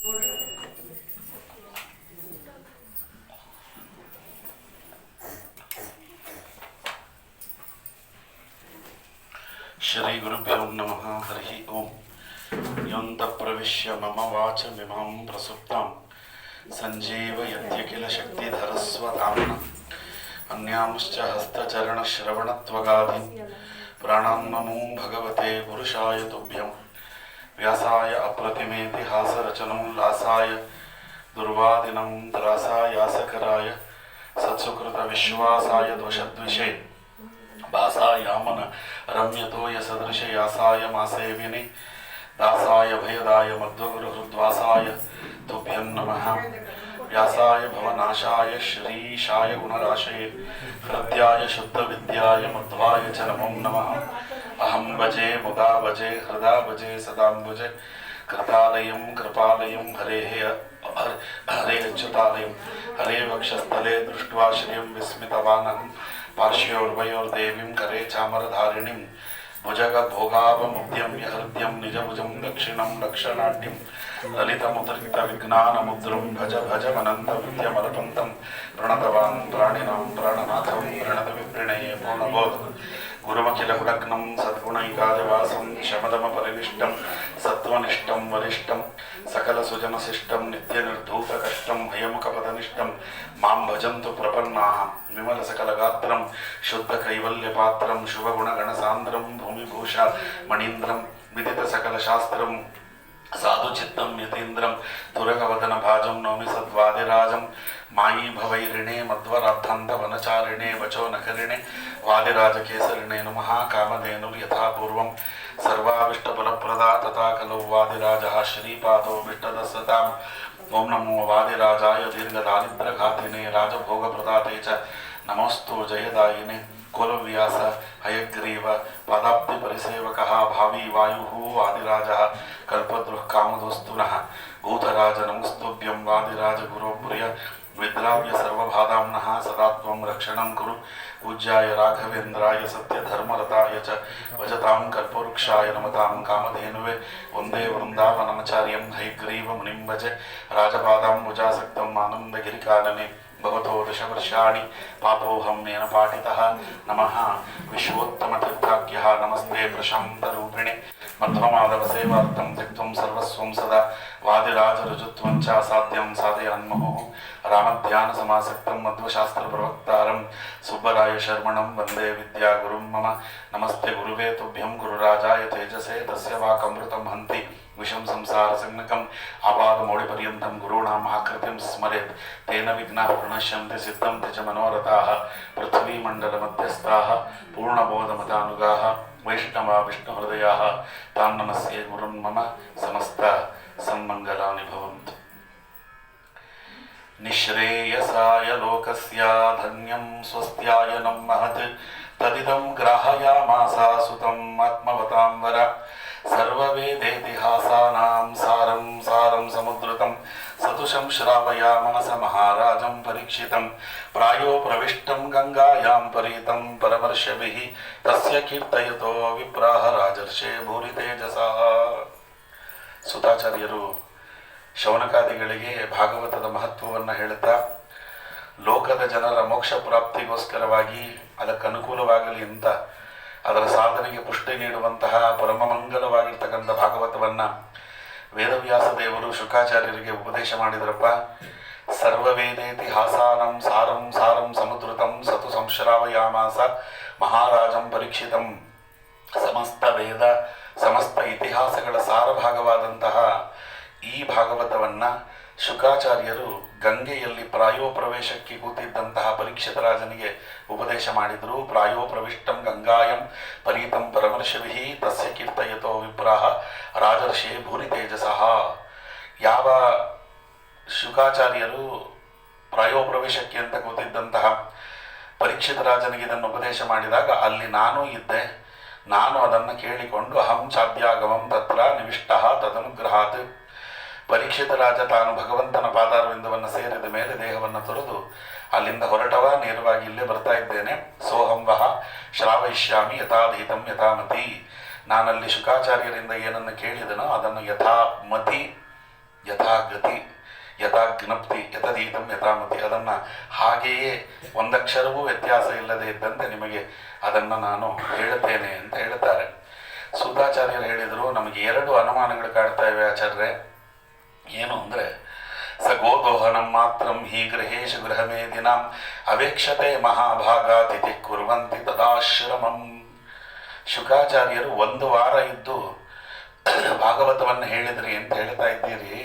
ಶ್ರೀ ಗುರುಭ್ಯೋ ನಮಃ. ಹರಿ ಓಂ. ಯೋಂತ ಪ್ರವಿಶ್ಯ ಮಮ ವಾಚಮಿಮಾಂ ಪ್ರಸುಪ್ತಾಂ ಸಂಜೀವಯತ್ಯಖಿಲ ಶಕ್ತಿಧರಸ್ವಧಾಮ್ನ ಅನ್ಯಾಂಶ್ಚ ಹಸ್ತಚರಣಶ್ರವಣತ್ವಗಾದೀನ್ ಪ್ರಾಣಾನ್ ನಮೋ ಭಗವತೆ ಪುರುಷಾಯ ತುಭ್ಯಂ. ವ್ಯಾಸಾಯ ಅಪ್ರತಿಮೇತಿಹಾಸರಚನೋಲ್ಲಾಸಾಯ ದುರ್ವಾದಿನಂ ತ್ರಾಸಾಯಾಸಕರಾಯ ಸತ್ಸುಕೃತ ವಿಶ್ವಾಸಾಯ ದೋಷದ್ವಿಷೇ ಭಾಸಾಯಾಮನ ರಮ್ಯತೋಯ ಸದೃಶ ಯಾಸಾಯ ಮಾಸೇವಿನಿ ದಾಸಾಯ ಭಯದಾಯ ಮಧ್ವಗುರುಹೃದ್ವಾಸಾಯ ತುಭ್ಯಂ ನಮಃ. ವ್ಯಾಸಾಯ ಭವನಾಶಾಯ ಶ್ರೀಶಾಯ ಗುಣರಾಶಯೇ ಹೃದ್ಯಾಯ ಶುದ್ಧವಿದ್ಯಾಯ ಮಧ್ವಾಯ ಚ ನಮೋ ನಮಃ. ಅಹಂ ಭಜೆ ಮುದಾ ಭಜೆ ಹೃದಾ ಭಜೆ ಸದಾಂಬುಜೆ ಕೃತಾಲಯಂ ಕೃಪಾಲಯಂ ಹರೇ ಅಚ್ಯುತಾಲಯಂ ಹರೇ ವಕ್ಷಸ್ಥಲೆ ದೃಷ್ಟ್ವಾ ಶ್ರಿಯಂ ವಿಸ್ಮಿತವಾನಹಂ ಪಾರ್ಶ್ವಯೋರ್ವಯೋರ್ದೇವೀಂ ಕರೆ ಚಾಮರಧಾರಿಣಿಂ ಭುಜಗಭೋಗಾವಮುದ್ಯಂ ಹೃದ್ಯಂ ನಿಜಭುಜಂ ದಕ್ಷಿಣಂ ದಕ್ಷಿಣಾಢ್ಯಂ ಲಲಿತಮುದ್ರಿಕ್ತ ವಿಜ್ಞಾನಮುದ್ರಂ ಭಜ ಭಜಮನಂತ ವಿದ್ಯಮರಪಂತಂ ಪ್ರಣತವಾನ್ ಪ್ರಾಣಿನಾಂ ಪ್ರಾಣನಾಥಂ ಪ್ರಣತ ವಿಪ್ರಣಯೇ ಪೂರ್ಣಬೋಧ ಗುರುಮಖಿಲ ಗುಣಗ್ನಂ ಸದ್ಗುಣೈಕಾದಿವಾಸಂ ಶಮದಮ ಪರಿನಿಷ್ಠಂ ಸತ್ವನಿಷ್ಠಂ ವರಿಷ್ಠಂ ಸಕಲ ಸುಜನಶಿಷ್ಟಂ ನಿತ್ಯ ನಿರ್ಧೂತ ಕಷ್ಟಂ ಹಯಮುಖ ಪದನಿಷ್ಠಂ ಮಾಂ ಭಜಂತು ಪ್ರಪನ್ನಾಃ ವಿಮಲ ಸಕಲ ಗಾತ್ರಂ ಶುದ್ಧ ಕೈವಲ್ಯ ಪಾತ್ರಂ ಶುಭಗುಣಗಣಸಾಂದ್ರಂ ಭೂಮಿಭೂಷ ಮಣೀಂದ್ರಂ ವಿದಿತ ಸಕಲ ಶಾಸ್ತ್ರಂ ಸಾಧು ಚಿತ್ತಂ ಯತೀಂದ್ರಂ ತುರಗವದನ ಭಾಜಂ ನೌಮಿ ಸದ್ವಾದಿರಾಜಂ ಮಾಯಿ ಭವೈರಿಣೆ ಮಧ್ವರಾರ್ಥಾಂತ ವನಚಾರಿಣೆ ವಚೋ ನಖರಿಣೆ ವಾದಿರಾಜ ಕೇಸರಿಣೆ ನಮಃ. ಕಾಮಧೇನುರ್ ಯಥಾಪೂರ್ವಂ ಸರ್ವಾಭಿಷ್ಟಫಲಪ್ರದಾ ತಥಾ ಖಲು ವಾದಿರಾಜಃ ಶ್ರೀಪಾದೋ ವಿಷ್ಟದಸ್ಸತಾಂ. ಓಂ ನಮೋ ವಾದಿರಾಜಾಯ ದೀರ್ಘದಾರಿದ್ರ್ಯಘಾತಿನೇ ರಾಜಭೋಗಪ್ರದಾತೆ ಚ ನಮೋಸ್ತು ಜಯದಾಯಿನೇ. ಕುಲವ್ಯಾಸ ಹಯಗ್ರೀವ ಪಾದಾಬ್ಧಿ ಪರಿಸೇವಕಃ ಭಾವಿ ವಾಯುಃ ವಾದಿರಾಜಃ ಕಲ್ಪದ್ರುಃ ಕಾಮಧೋಸ್ತುನಃ. ಭೂತರಾಜ ನಮಸ್ತುಭ್ಯಂ ವಾದಿರಾಜ ಗುರೋ ಪ್ರಿಯ ವಿದ್ರಾವ್ಯ ಸರ್ವಬಾಧಾಂನಃ ಸದಾತ್ವಂ ರಕ್ಷಣಂ ಕುರು. ಪೂಜ್ಯಾಯ ರಾಘವೇಂದ್ರಾಯ ಸತ್ಯಧರ್ಮರತಾಯ ಚ ಭಜತಾಂ ಕಲ್ಪವೃಕ್ಷಾಯ ನಮತಾಂ ಕಾಮಧೇನುವೆ. ವಂದೇ ವೃಂದಾವನಮಚಾರ್ಯಂ ಹಯಗ್ರೀವ ಮುನಿಂ ಭಜೆ ರಾಜಪಾದಾಂಬುಜಾಸಕ್ತಂ ಆನಂದಗಿರಿಕಾನನೆ ಭವತೋ ದಶವರ್ಷಾಣಿ ಪಾಪೋಹಂ ನೇನ ಪಾಠಿತಃ. ನಮಃ ವಿಶ್ವೋತ್ತಮತೀರ್ಥಾಖ್ಯಃ ನಮಸ್ತೆ ಪ್ರಶಾಂತರೂಪಿಣೆ ಮಧ್ವಮಾಧವ ಸೇವಾರ್ಥಂ ತ್ಯಕ್ತ್ವಂ ಸರ್ವಸ್ವಂ ಸದಾ ವಾದಿರಾಜರುಜುತ್ವಂ ಚ ಅಸಾಧ್ಯಂ ಸಾಧಯಾನ್ಮುಹುಃ. ರಾಮಧ್ಯಾನ ಸಮಾಸಕ್ತಂ ಮಧ್ವಶಾಸ್ತ್ರ ಪ್ರವಕ್ತಾರಂ ಸುಬ್ಬರಾಯ ಶರ್ಮಣಂ ವಂದೇ ವಿದ್ಯಾಗುರುಂ ಮಮ. ನಮಸ್ತೆ ಗುರುವೇ ತುಭ್ಯಂ ಗುರುರಾಜಾಯ ತೇಜಸೇ ತಸ್ಯ ವಾಕಮೃತಂ ಹಂತಿ ವಿಷಂ ಸಂಸಾರ ಸಂಜ್ಞಕಂ ಆಪಾದಮೌಳಿಪರ್ಯಂತಂ ಗುರುಣಾಂ ಆಕೃತಿಂ ಸ್ಮರೆತ್ ತೇನ ವಿಘ್ನಾಃ ಪ್ರಣಶ್ಯಂತಿ ಸಿದ್ಧಂತಿ ಚ ಮನೋರಥಾಃ. ಪೃಥ್ವೀಮಂಡಲ ಮಧ್ಯಸ್ಥಾಃ ಪೂರ್ಣಬೋಧಮತಾನುಗಾಃ ವೈಷ್ಣವಾ ವಿಷ್ಣುಹೃದಯಾಃ ತಾನ್ ನಮಸ್ಯೆ ಗುರುನ್ ಮಮ. ಸಮಸ್ತ ಸನ್ಮಂಗಲಾನಿ ಭವಂತು. ನಿಶ್ರೇಯಸಾಯ ಲೋಕಸ್ಯ ಧನ್ಯಂ ಸ್ವಸ್ತ್ಯಾಯ ನಂ ಮಹತ್ ತದಿದಂ ಗ್ರಾಹಯಾಮಾಸ ಸುತಂ ಆತ್ಮವತಾಂ ವರ. ಸರ್ವವೇದೇತಿಹಾಸಾನಾಂ ಸಾರಂ ಸಾರಂ ಸಮುದ್ರತಂ ಸತುಷಂ ಶ್ರಾವಯಾಮಾಸ ಮಹಾರಾಜಂ ಪರೀಕ್ಷಿತಂ. ಪ್ರಾಯೋ ಪ್ರವಿಷ್ಟಂ ಗಂಗಾಯಾಂ ಪರೀತಂ ಪರಮರ್ಷಭಿಃ ತಸ್ಯ ಕೀರ್ತಯತೋ ವಿಪ್ರಾಹ ರಾಜರ್ಷೇ ಭೂರಿ ತೇಜಸಃ. ಸುತಾಚಾರ್ಯರು ಶೌನಕಾದಿಗಳಿಗೆ ಭಾಗವತದ ಮಹತ್ವವನ್ನು ಹೇಳುತ್ತಾ ಲೋಕದ ಜನರ ಮೋಕ್ಷ ಪ್ರಾಪ್ತಿಗೋಸ್ಕರವಾಗಿ ಅದಕ್ಕೆ ಅನುಕೂಲವಾಗಲಿ ಅಂತ ಅದರ ಸಾಧನೆಗೆ ಪುಷ್ಟಿ ನೀಡುವಂತಹ ಪರಮಮಂಗಲವಾಗಿರ್ತಕ್ಕಂಥ ಭಾಗವತವನ್ನು ವೇದವ್ಯಾಸ ದೇವರು ಶುಕಾಚಾರ್ಯರಿಗೆ ಉಪದೇಶ ಮಾಡಿದರಪ್ಪ. ಸರ್ವವೇದೇತಿ ಹಾಸಾನಂ ಸಾರಂ ಸಾರಂ ಸಮುದ್ರತಂ ಸತು ಸಂಶ್ರಾವಯಾಮಾಸ ಮಹಾರಾಜಂ ಪರೀಕ್ಷಿತಂ. ಸಮಸ್ತ ವೇದ ಸಮಸ್ತ ಇತಿಹಾಸಗಳ ಸಾರಭಾಗವಾದಂತಹ ಈ ಭಾಗವತವನ್ನು ಶುಕಾಚಾರ್ಯರು ಗಂಗೆಯಲ್ಲಿ ಪ್ರಾಯೋಪ್ರವೇಶಕ್ಕೆ ಕೂತಿದ್ದಂತಹ ಪರೀಕ್ಷಿತ ರಾಜನಿಗೆ ಉಪದೇಶ ಮಾಡಿದರು. ಪ್ರಾಯೋ ಪ್ರವಿಷ್ಟಂ ಗಂಗಾಯಂ ಪರೀತಂ ಪರಮರ್ಷಭಿಃ ತಸ್ಯ ಕೀರ್ತಯತೋ ವಿಪ್ರಾಹ ರಾಜರ್ಷೇ ಭೂರಿ ತೇಜಸಃ. ಯಾವ ಶುಕಾಚಾರ್ಯರು ಪ್ರಾಯೋಪ್ರವೇಶಕ್ಕೆ ಅಂತ ಕೂತಿದ್ದಂತಹ ಪರೀಕ್ಷಿತ ರಾಜನಿಗೆ ಇದನ್ನು ಉಪದೇಶ ಮಾಡಿದಾಗ ಅಲ್ಲಿ ನಾನೂ ಇದ್ದೆ. ನಾನು ಅದನ್ನು ಕೇಳಿಕೊಂಡು ಅಹಂ ಚಾದ್ಯಾಗಮಂ ತತ್ರ ನಿವಿಷ್ಟಃ ತದನುಗ್ರಹಾತ್. ಪರೀಕ್ಷಿತ ರಾಜ ತಾನು ಭಗವಂತನ ಪಾದಾರವಿಂದವನ್ನು ಸೇರಿದ ಮೇಲೆ ದೇಹವನ್ನು ತೊರೆದು ಅಲ್ಲಿಂದ ಹೊರಟವ ನೇರವಾಗಿ ಇಲ್ಲೇ ಬರ್ತಾ ಇದ್ದೇನೆ. ಸೋಹಂ ವಹ ಶ್ರಾವಯಿಷ್ಯಾಮಿ ಯಥಾಧೀತಂ ಯಥಾಮತಿ. ನಾನಲ್ಲಿ ಶುಕಾಚಾರ್ಯರಿಂದ ಏನನ್ನು ಕೇಳಿದನೋ ಅದನ್ನು ಯಥಾಮತಿ ಯಥಾಗತಿ ಯಥಾಜ್ಞಪ್ತಿ ಯಥದೀತಂ ಯಥಾಮತಿ, ಅದನ್ನು ಹಾಗೆಯೇ ಒಂದಕ್ಷರವೂ ವ್ಯತ್ಯಾಸ ಇಲ್ಲದೆ ಇದ್ದಂತೆ ನಿಮಗೆ ಅದನ್ನು ನಾನು ಹೇಳುತ್ತೇನೆ ಅಂತ ಹೇಳ್ತಾರೆ. ಸೂತಾಚಾರ್ಯರು ಹೇಳಿದರು, ನಮಗೆ 2 ಅನುಮಾನಗಳು ಕಾಡ್ತಾ ಇವೆ ಆಚಾರ್ಯ. ಏನು ಅಂದರೆ, ಸ ಗೋದೋಹನಂ ಮಾತ್ರಂ ಹಿ ಗೃಹೇಶು ಗೃಹಮೇದಿನಾಂ ಅವೇಕ್ಷತೆ ಮಹಾಭಾಗಾತಿಥಿ ಕುರ್ವಂತಿ ತದಾಶ್ರಮಂ. ಶುಕಾಚಾರ್ಯರು 1 ವಾರ ಇದ್ದು ಭಾಗವತವನ್ನು ಹೇಳಿದ್ರಿ ಅಂತ ಹೇಳ್ತಾ ಇದ್ದೀರಿ.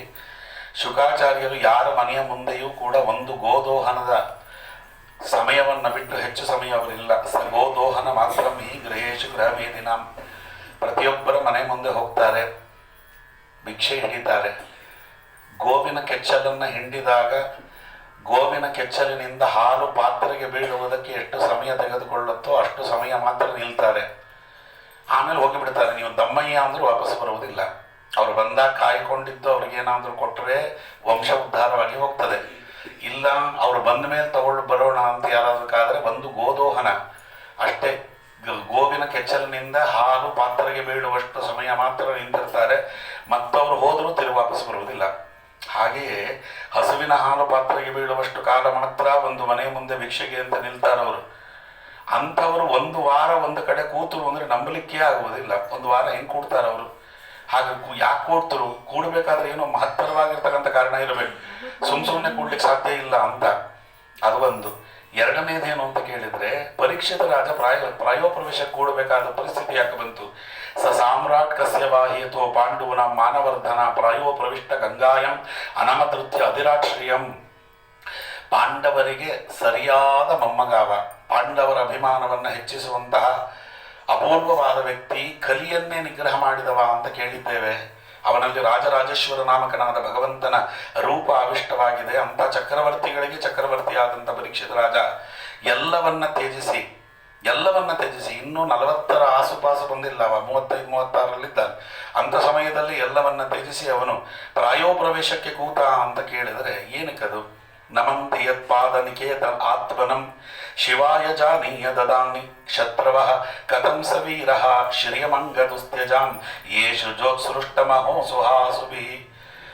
ಶುಕಾಚಾರ್ಯರು ಯಾರ ಮನೆಯ ಮುಂದೆಯೂ ಕೂಡ ಒಂದು ಗೋದೋಹನದ ಸಮಯವನ್ನು ಬಿಟ್ಟು ಹೆಚ್ಚು ಸಮಯ ಅವರಿಲ್ಲ. ಸ ಗೋದೋಹನ ಮಾತ್ರಂ ಹಿ ಗೃಹೇಶು ಗೃಹಮೇದಿನಾಂ. ಪ್ರತಿಯೊಬ್ಬರ ಮನೆ ಮುಂದೆ ಹೋಗ್ತಾರೆ, ಭಿಕ್ಷೆ ಹಿಡಿತಾರೆ. ಗೋವಿನ ಕೆಚ್ಚಲನ್ನು ಹಿಂಡಿದಾಗ ಗೋವಿನ ಕೆಚ್ಚಲಿನಿಂದ ಹಾಲು ಪಾತ್ರೆಗೆ ಬೀಳುವುದಕ್ಕೆ ಎಷ್ಟು ಸಮಯ ತೆಗೆದುಕೊಳ್ಳುತ್ತೋ ಅಷ್ಟು ಸಮಯ ಮಾತ್ರ ನಿಲ್ತಾರೆ. ಆಮೇಲೆ ಹೋಗಿಬಿಡ್ತಾರೆ. ನೀವು ದಮ್ಮಯ್ಯ ಅಂದರೂ ವಾಪಸ್ ಬರುವುದಿಲ್ಲ. ಅವರು ಬಂದಾಗ ಕಾಯ್ಕೊಂಡಿದ್ದು ಅವ್ರಿಗೇನಾದರೂ ಕೊಟ್ಟರೆ ವಂಶ ಉದ್ಧಾರವಾಗಿ ಹೋಗ್ತದೆ. ಇಲ್ಲ ಅವರು ಬಂದ ಮೇಲೆ ಬರೋಣ ಅಂತ ಯಾರಾದರೂ ಕಾದರೆ ಒಂದು ಗೋದೋಹನ ಅಷ್ಟೇ. ಗೋವಿನ ಕೆಚ್ಚಲಿನಿಂದ ಹಾಲು ಪಾತ್ರೆಗೆ ಬೀಳುವಷ್ಟು ಸಮಯ ಮಾತ್ರ ನಿಂತಿರ್ತಾರೆ. ಮತ್ತವರು ಹೋದರೂ ತಿರುಗಿ ವಾಪಸ್ ಬರುವುದಿಲ್ಲ. ಹಾಗೆಯೇ ಹಸುವಿನ ಹಾಲು ಪಾತ್ರೆಗೆ ಬೀಳುವಷ್ಟು ಕಾಲ ಮಾತ್ರ ಒಂದು ಮನೆ ಮುಂದೆ ಭಿಕ್ಷೆಗೆ ಅಂತ ನಿಲ್ತಾರವರು. ಅಂಥವರು 1 ವಾರ ಒಂದು ಕಡೆ ಕೂತರು ಅಂದರೆ ನಂಬಲಿಕ್ಕೆ ಆಗುವುದಿಲ್ಲ. 1 ವಾರ ಹೆಂಗೆ ಕೂಡ್ತಾರೆ ಅವರು? ಹಾಗೆ ಯಾಕೆ ಕೂಡ್ತರು? ಕೂಡಬೇಕಾದ್ರೆ ಏನೋ ಮಹತ್ತರವಾಗಿರ್ತಕ್ಕಂಥ ಕಾರಣ ಇರಬೇಕು. ಸುಮ್ಮನೆ ಕೂಡ್ಲಿಕ್ಕೆ ಸಾಧ್ಯ ಇಲ್ಲ ಅಂತ. ಅದು ಒಂದು. ಎರಡನೇದೇನು ಅಂತ ಕೇಳಿದರೆ, ಪರೀಕ್ಷಿತ ರಾಜ ಪ್ರಾಯೋಪವೇಶ ಕೂಡಬೇಕಾದ ಪರಿಸ್ಥಿತಿ ಯಾಕೆ ಬಂತು? ಸ ಸಾಮ್ರಾಟ್ ಕಸ್ಯ ವಾಹೇತೋ ಪಾಂಡೂನ ಮಾನವರ್ಧನ ಪ್ರಾಯೋಪ್ರವಿಷ್ಟ ಗಂಗಾಯಂ ಅನಾಮತೃತ್ಯ ಅಧಿರಾಶ್ರಿಯಂ. ಪಾಂಡವರಿಗೆ ಸರಿಯಾದ ಮೊಮ್ಮಗಾವ, ಪಾಂಡವರ ಅಭಿಮಾನವನ್ನು ಹೆಚ್ಚಿಸುವಂತಹ ಅಪೂರ್ವವಾದ ವ್ಯಕ್ತಿ, ಕಲಿಯನ್ನೇ ನಿಗ್ರಹ ಮಾಡಿದವ ಅಂತ ಕೇಳಿದ್ದೇವೆ. ಅವನಲ್ಲಿ ರಾಜರಾಜೇಶ್ವರ ನಾಮಕನಾದ ಭಗವಂತನ ರೂಪ ಆವಿಷ್ಟವಾಗಿದೆ. ಅಂಥ ಚಕ್ರವರ್ತಿಗಳಿಗೆ ಚಕ್ರವರ್ತಿಯಾದಂಥ ಪರೀಕ್ಷಿತ ರಾಜ ಎಲ್ಲವನ್ನ ತ್ಯಜಿಸಿ ಇನ್ನೂ 40ರ ಆಸುಪಾಸು ಬಂದಿಲ್ಲ. ಅವ 35-36ರಲ್ಲಿದ್ದಾನೆ. ಅಂಥ ಸಮಯದಲ್ಲಿ ಎಲ್ಲವನ್ನ ತ್ಯಜಿಸಿ ಅವನು ಪ್ರಾಯೋಪ್ರವೇಶಕ್ಕೆ ಕೂತ ಅಂತ ಕೇಳಿದರೆ ಏನಕ್ಕದು? ನಮಂತಿ ಯತ್ಪಾದ ನಿಕೇತ ಆತ್ಮನಂ ಶಿವಾಯ ಜಾನೀಯ ದದಾಮಿ ಶತ್ರವಃ ಕಥಂ ಸವೀರಃ ಶ್ರಿಯಮಂಗದುಸ್ತ್ಯಜಾಂ ಯೇಷು ಜೋತ್ಸೃಷ್ಟಮಹೋ ಸುಹಾಸುಭಿ.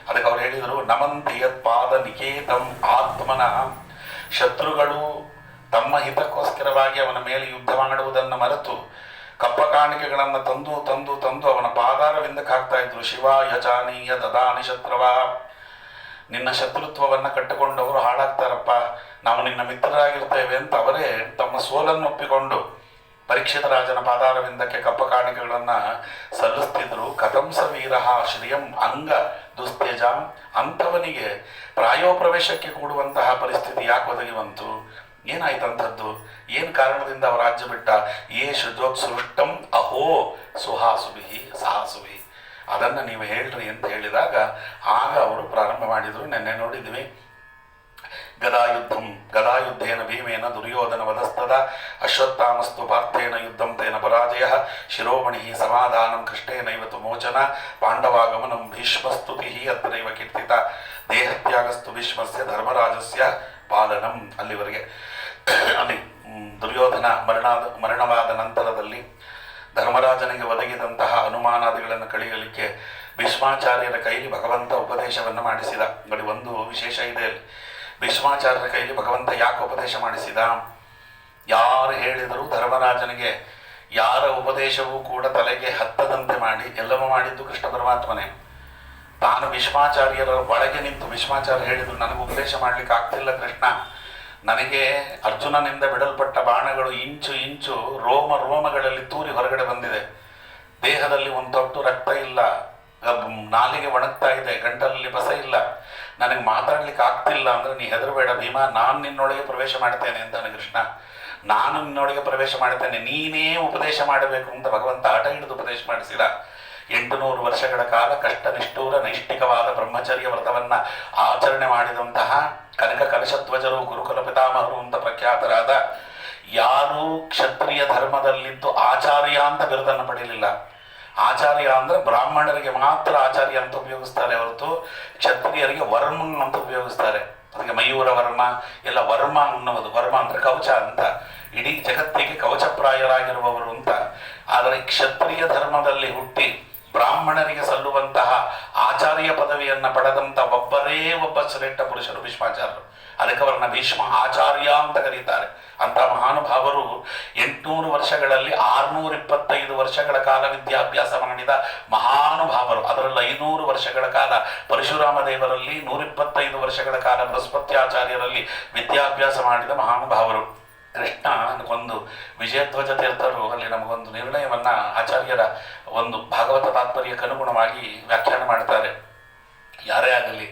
ಅದಕ್ಕೆ ಅವ್ರು ಹೇಳಿದರು, ನಮಂತಿ ಯತ್ಪಾದ ನಿಕೇತಂ ಆತ್ಮನಃ. ಶತ್ರುಗಳು ತಮ್ಮ ಹಿತಕ್ಕೋಸ್ಕರವಾಗಿ ಅವನ ಮೇಲೆ ಯುದ್ಧ ಮಾಡುವುದನ್ನು ಮರೆತು ಕಪ್ಪ ಕಾಣಿಕೆಗಳನ್ನು ತಂದು ತಂದು ತಂದು ಅವನ ಪಾದಾರವಿಂದಕ್ಕೆ ಹಾಕ್ತಾ ಇದ್ರು. ಶಿವಾಯ ಜಾನೀಯ ದದಾನಿ ಶತ್ರವಃ. ನಿನ್ನ ಶತ್ರುತ್ವವನ್ನು ಕಟ್ಟಿಕೊಂಡವರು ಹಾಳಾಗ್ತಾರಪ್ಪ, ನಾವು ನಿನ್ನ ಮಿತ್ರರಾಗಿರ್ತೇವೆ ಅಂತ ಅವರೇ ತಮ್ಮ ಸೋಲನ್ನು ಒಪ್ಪಿಕೊಂಡು ಪರೀಕ್ಷಿತ ರಾಜನ ಪಾದಾರವಿಂದಕ್ಕೆ ಕಪ್ಪ ಕಾಣಿಕೆಗಳನ್ನು ಸಲ್ಲಿಸ್ತಿದ್ರು. ಕಥಂಸ ವೀರಃ ಶ್ರಿಯಂ ಅಂಗ ದುಸ್ತ್ಯಜಾಂ. ಅಂಥವನಿಗೆ ಪ್ರಾಯೋಪ್ರವೇಶಕ್ಕೆ ಕೂಡುವಂತಹ ಪರಿಸ್ಥಿತಿ ಯಾಕೆ ಒದಗಿ ಬಂತು? ಏನಾಯ್ತಂಥದ್ದು? ಏನು ಕಾರಣದಿಂದ ಅವರ ರಾಜ್ಯ ಬಿಟ್ಟ? ಯೇಷು ಜೋತ್ಸೃಷ್ಟಂ ಅಹೋ ಸುಹಾಸುಭಿ ಸಹಾಸುಭಿ. ಅದನ್ನು ನೀವು ಹೇಳ್ರಿ ಅಂತ ಹೇಳಿದಾಗ ಆಗ ಅವರು ಪ್ರಾರಂಭ ಮಾಡಿದರು. ನೆನ್ನೆ ನೋಡಿದ್ವಿ, ಗದಾಯುದ್ಧೇನ ಭೀಮೇನ ದುರ್ಯೋಧನ ವಧಸ್ತದ ಅಶ್ವತ್ಥಾಮಸ್ತು ಪಾರ್ಥೇನ ಯುದ್ಧಂ ತೇನ ಪರಾಜಯ ಶಿರೋಮಣಿ ಸಮಾಧಾನಂ ಕೃಷ್ಣೇನೈವತು ಮೋಚನ ಪಾಂಡವಾಗಮನಂ ಭೀಷ್ಮಸ್ತುತಿ ಅತ್ರೈವ ಕೀರ್ತಿತ ದೇಹತ್ಯಾಗಸ್ತು ಭೀಷ್ಮಸ್ಯ ಧರ್ಮರಾಜಸ್ಯ ಪಾಲನಂ. ಅಲ್ಲಿವರೆಗೆ ಅಲ್ಲಿ ದುರ್ಯೋಧನ ಮರಣವಾದ ನಂತರದಲ್ಲಿ ಧರ್ಮರಾಜನಿಗೆ ಒದಗಿದಂತಹ ಅನುಮಾನಾದಿಗಳನ್ನು ಕಳೆಯಲಿಕ್ಕೆ ಭೀಷ್ಮಾಚಾರ್ಯರ ಕೈಲಿ ಭಗವಂತ ಉಪದೇಶವನ್ನು ಮಾಡಿಸಿದ. ನೋಡಿ, ಒಂದು ವಿಶೇಷ ಇದೆ ಅಲ್ಲಿ. ಭೀಷ್ಮಾಚಾರ್ಯರ ಕೈಲಿ ಭಗವಂತ ಯಾಕೆ ಉಪದೇಶ ಮಾಡಿಸಿದ? ಯಾರು ಹೇಳಿದರೂ ಧರ್ಮರಾಜನಿಗೆ ಯಾರ ಉಪದೇಶವೂ ಕೂಡ ತಲೆಗೆ ಹತ್ತದಂತೆ ಮಾಡಿ ಎಲ್ಲವೂ ಮಾಡಿದ್ದು ಕೃಷ್ಣ ಪರಮಾತ್ಮನೇ. ತಾನು ಭೀಷ್ಮಾಚಾರ್ಯರ ಒಳಗೆ ನಿಂತು ಭೀಷ್ಮಾಚಾರ್ಯ ಹೇಳಿದರು, ನನಗೆ ಉಪದೇಶ ಮಾಡಲಿಕ್ಕೆ ಆಗ್ತಿಲ್ಲ ಕೃಷ್ಣ, ನನಗೆ ಅರ್ಜುನನಿಂದ ಬಿಡಲ್ಪಟ್ಟ ಬಾಣಗಳು ಇಂಚು ಇಂಚು ರೋಮಗಳಲ್ಲಿ ತೂರಿ ಹೊರಗಡೆ ಬಂದಿದೆ. ದೇಹದಲ್ಲಿ ಒಂದು ತೊಟ್ಟು ರಕ್ತ ಇಲ್ಲ, ನಾಲಿಗೆ ಒಣಗ್ತಾ ಇದೆ, ಗಂಟಲಲ್ಲಿ ಬಸ ಇಲ್ಲ, ನನಗೆ ಮಾತಾಡ್ಲಿಕ್ಕೆ ಆಗ್ತಿಲ್ಲ ಅಂದರೆ ನೀ ಹೆದರಬೇಡ ಭೀಮ, ನಾನು ನಿನ್ನೊಳಗೆ ಪ್ರವೇಶ ಮಾಡ್ತೇನೆ ಅಂತಾನೆ ಕೃಷ್ಣ. ನಾನು ನಿನ್ನೊಳಗೆ ಪ್ರವೇಶ ಮಾಡ್ತೇನೆ, ನೀನೇ ಉಪದೇಶ ಮಾಡಬೇಕು ಅಂತ ಭಗವಂತ ಹಠ ಹಿಡಿದು ಉಪದೇಶ ಮಾಡಿಸಿದ. 800 ವರ್ಷಗಳ ಕಾಲ ಕಷ್ಟ ನಿಷ್ಠೂರ ನೈಷ್ಠಿಕವಾದ ಬ್ರಹ್ಮಚರ್ಯ ವ್ರತವನ್ನು ಆಚರಣೆ ಮಾಡಿದಂತಹ ಕನಕ ಕಲಶಧ್ವಜರು ಗುರುಕುಲ ಪಿತಾಮಹರು ಅಂತ ಪ್ರಖ್ಯಾತರಾದ ಯಾರೂ ಕ್ಷತ್ರಿಯ ಧರ್ಮದಲ್ಲಿದ್ದು ಆಚಾರ್ಯ ಅಂತ ಬಿರುದನ್ನು ಪಡೆಯಲಿಲ್ಲ. ಆಚಾರ್ಯ ಅಂದರೆ ಬ್ರಾಹ್ಮಣರಿಗೆ ಮಾತ್ರ ಆಚಾರ್ಯ ಅಂತ ಉಪಯೋಗಿಸ್ತಾರೆ ಹೊರತು ಕ್ಷತ್ರಿಯರಿಗೆ ವರ್ಮ ಅಂತ ಉಪಯೋಗಿಸ್ತಾರೆ. ಅದಕ್ಕೆ ಮಯೂರ ವರ್ಮ ಎಲ್ಲ ವರ್ಮ ಅನ್ನುವುದು. ವರ್ಮ ಅಂದರೆ ಕವಚ ಅಂತ, ಇಡೀ ಜಗತ್ತಿಗೆ ಕವಚಪ್ರಾಯರಾಗಿರುವವರು ಅಂತ. ಆದರೆ ಕ್ಷತ್ರಿಯ ಧರ್ಮದಲ್ಲಿ ಹುಟ್ಟಿ ಬ್ರಾಹ್ಮಣರಿಗೆ ಸಲ್ಲುವಂತಹ ಆಚಾರ್ಯ ಪದವಿಯನ್ನು ಪಡೆದಂಥ ಒಬ್ಬರೇ ಒಬ್ಬ ಶ್ರೇಷ್ಠ ಪುರುಷರು ಭೀಷ್ಮಾಚಾರ್ಯರು. ಅದಕ್ಕೆ ಅವರನ್ನ ಭೀಷ್ಮ ಆಚಾರ್ಯ ಅಂತ ಕರೀತಾರೆ. ಅಂತ ಮಹಾನುಭಾವರು 800 ವರ್ಷಗಳಲ್ಲಿ 625 ವರ್ಷಗಳ ಕಾಲ ವಿದ್ಯಾಭ್ಯಾಸ ಮಾಡಿದ ಮಹಾನುಭಾವರು. ಅದರಲ್ಲಿ 500 ವರ್ಷಗಳ ಕಾಲ ಪರಶುರಾಮ ದೇವರಲ್ಲಿ, 125 ವರ್ಷಗಳ ಕಾಲ ಬೃಹಸ್ಪತ್ಯಾಚಾರ್ಯರಲ್ಲಿ ವಿದ್ಯಾಭ್ಯಾಸ ಮಾಡಿದ ಮಹಾನುಭಾವರು. ಕೃಷ್ಣ ಒಂದು ವಿಜಯಧ್ವಜ ತೀರ್ಥರು ಅಲ್ಲಿ ನಮಗೊಂದು ನಿರ್ಣಯವನ್ನ ಆಚಾರ್ಯರ ಒಂದು ಭಾಗವತ ತಾತ್ಪರ್ಯಕ್ಕನುಗುಣವಾಗಿ ವ್ಯಾಖ್ಯಾನ ಮಾಡ್ತಾರೆ. ಯಾರೇ ಆಗಲಿ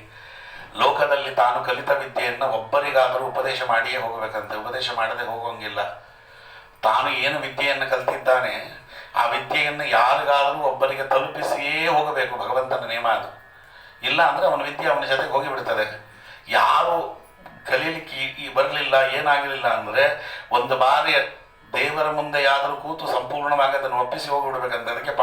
ಲೋಕದಲ್ಲಿ ತಾನು ಕಲಿತ ವಿದ್ಯೆಯನ್ನು ಒಬ್ಬರಿಗಾದರೂ ಉಪದೇಶ ಮಾಡಿಯೇ ಹೋಗಬೇಕಂತೆ, ಉಪದೇಶ ಮಾಡದೆ ಹೋಗೋಂಗಿಲ್ಲ. ತಾನು ಏನು ವಿದ್ಯೆಯನ್ನು ಕಲಿತಿದ್ದಾನೆ ಆ ವಿದ್ಯೆಯನ್ನು ಯಾರಿಗಾದರೂ ಒಬ್ಬರಿಗೆ ತಲುಪಿಸಿಯೇ ಹೋಗಬೇಕು. ಭಗವಂತನ ನೇಮ ಅದು. ಇಲ್ಲ ಅಂದರೆ ಅವನ ವಿದ್ಯೆ ಅವನ ಜೊತೆಗೆ ಹೋಗಿಬಿಡ್ತದೆ. ಯಾರು ಕಲೀಲಿಕ್ಕೆ ಬರಲಿಲ್ಲ, ಏನಾಗಲಿಲ್ಲ ಅಂದರೆ ಒಂದು ಬಾರಿ ದೇವರ ಮುಂದೆ ಯಾದರೂ ಕೂತು ಸಂಪೂರ್ಣವಾಗಿ ಅದನ್ನು ಒಪ್ಪಿಸಿ ಹೋಗಿಬಿಡ್ಬೇಕಂತ. ಅದಕ್ಕೆ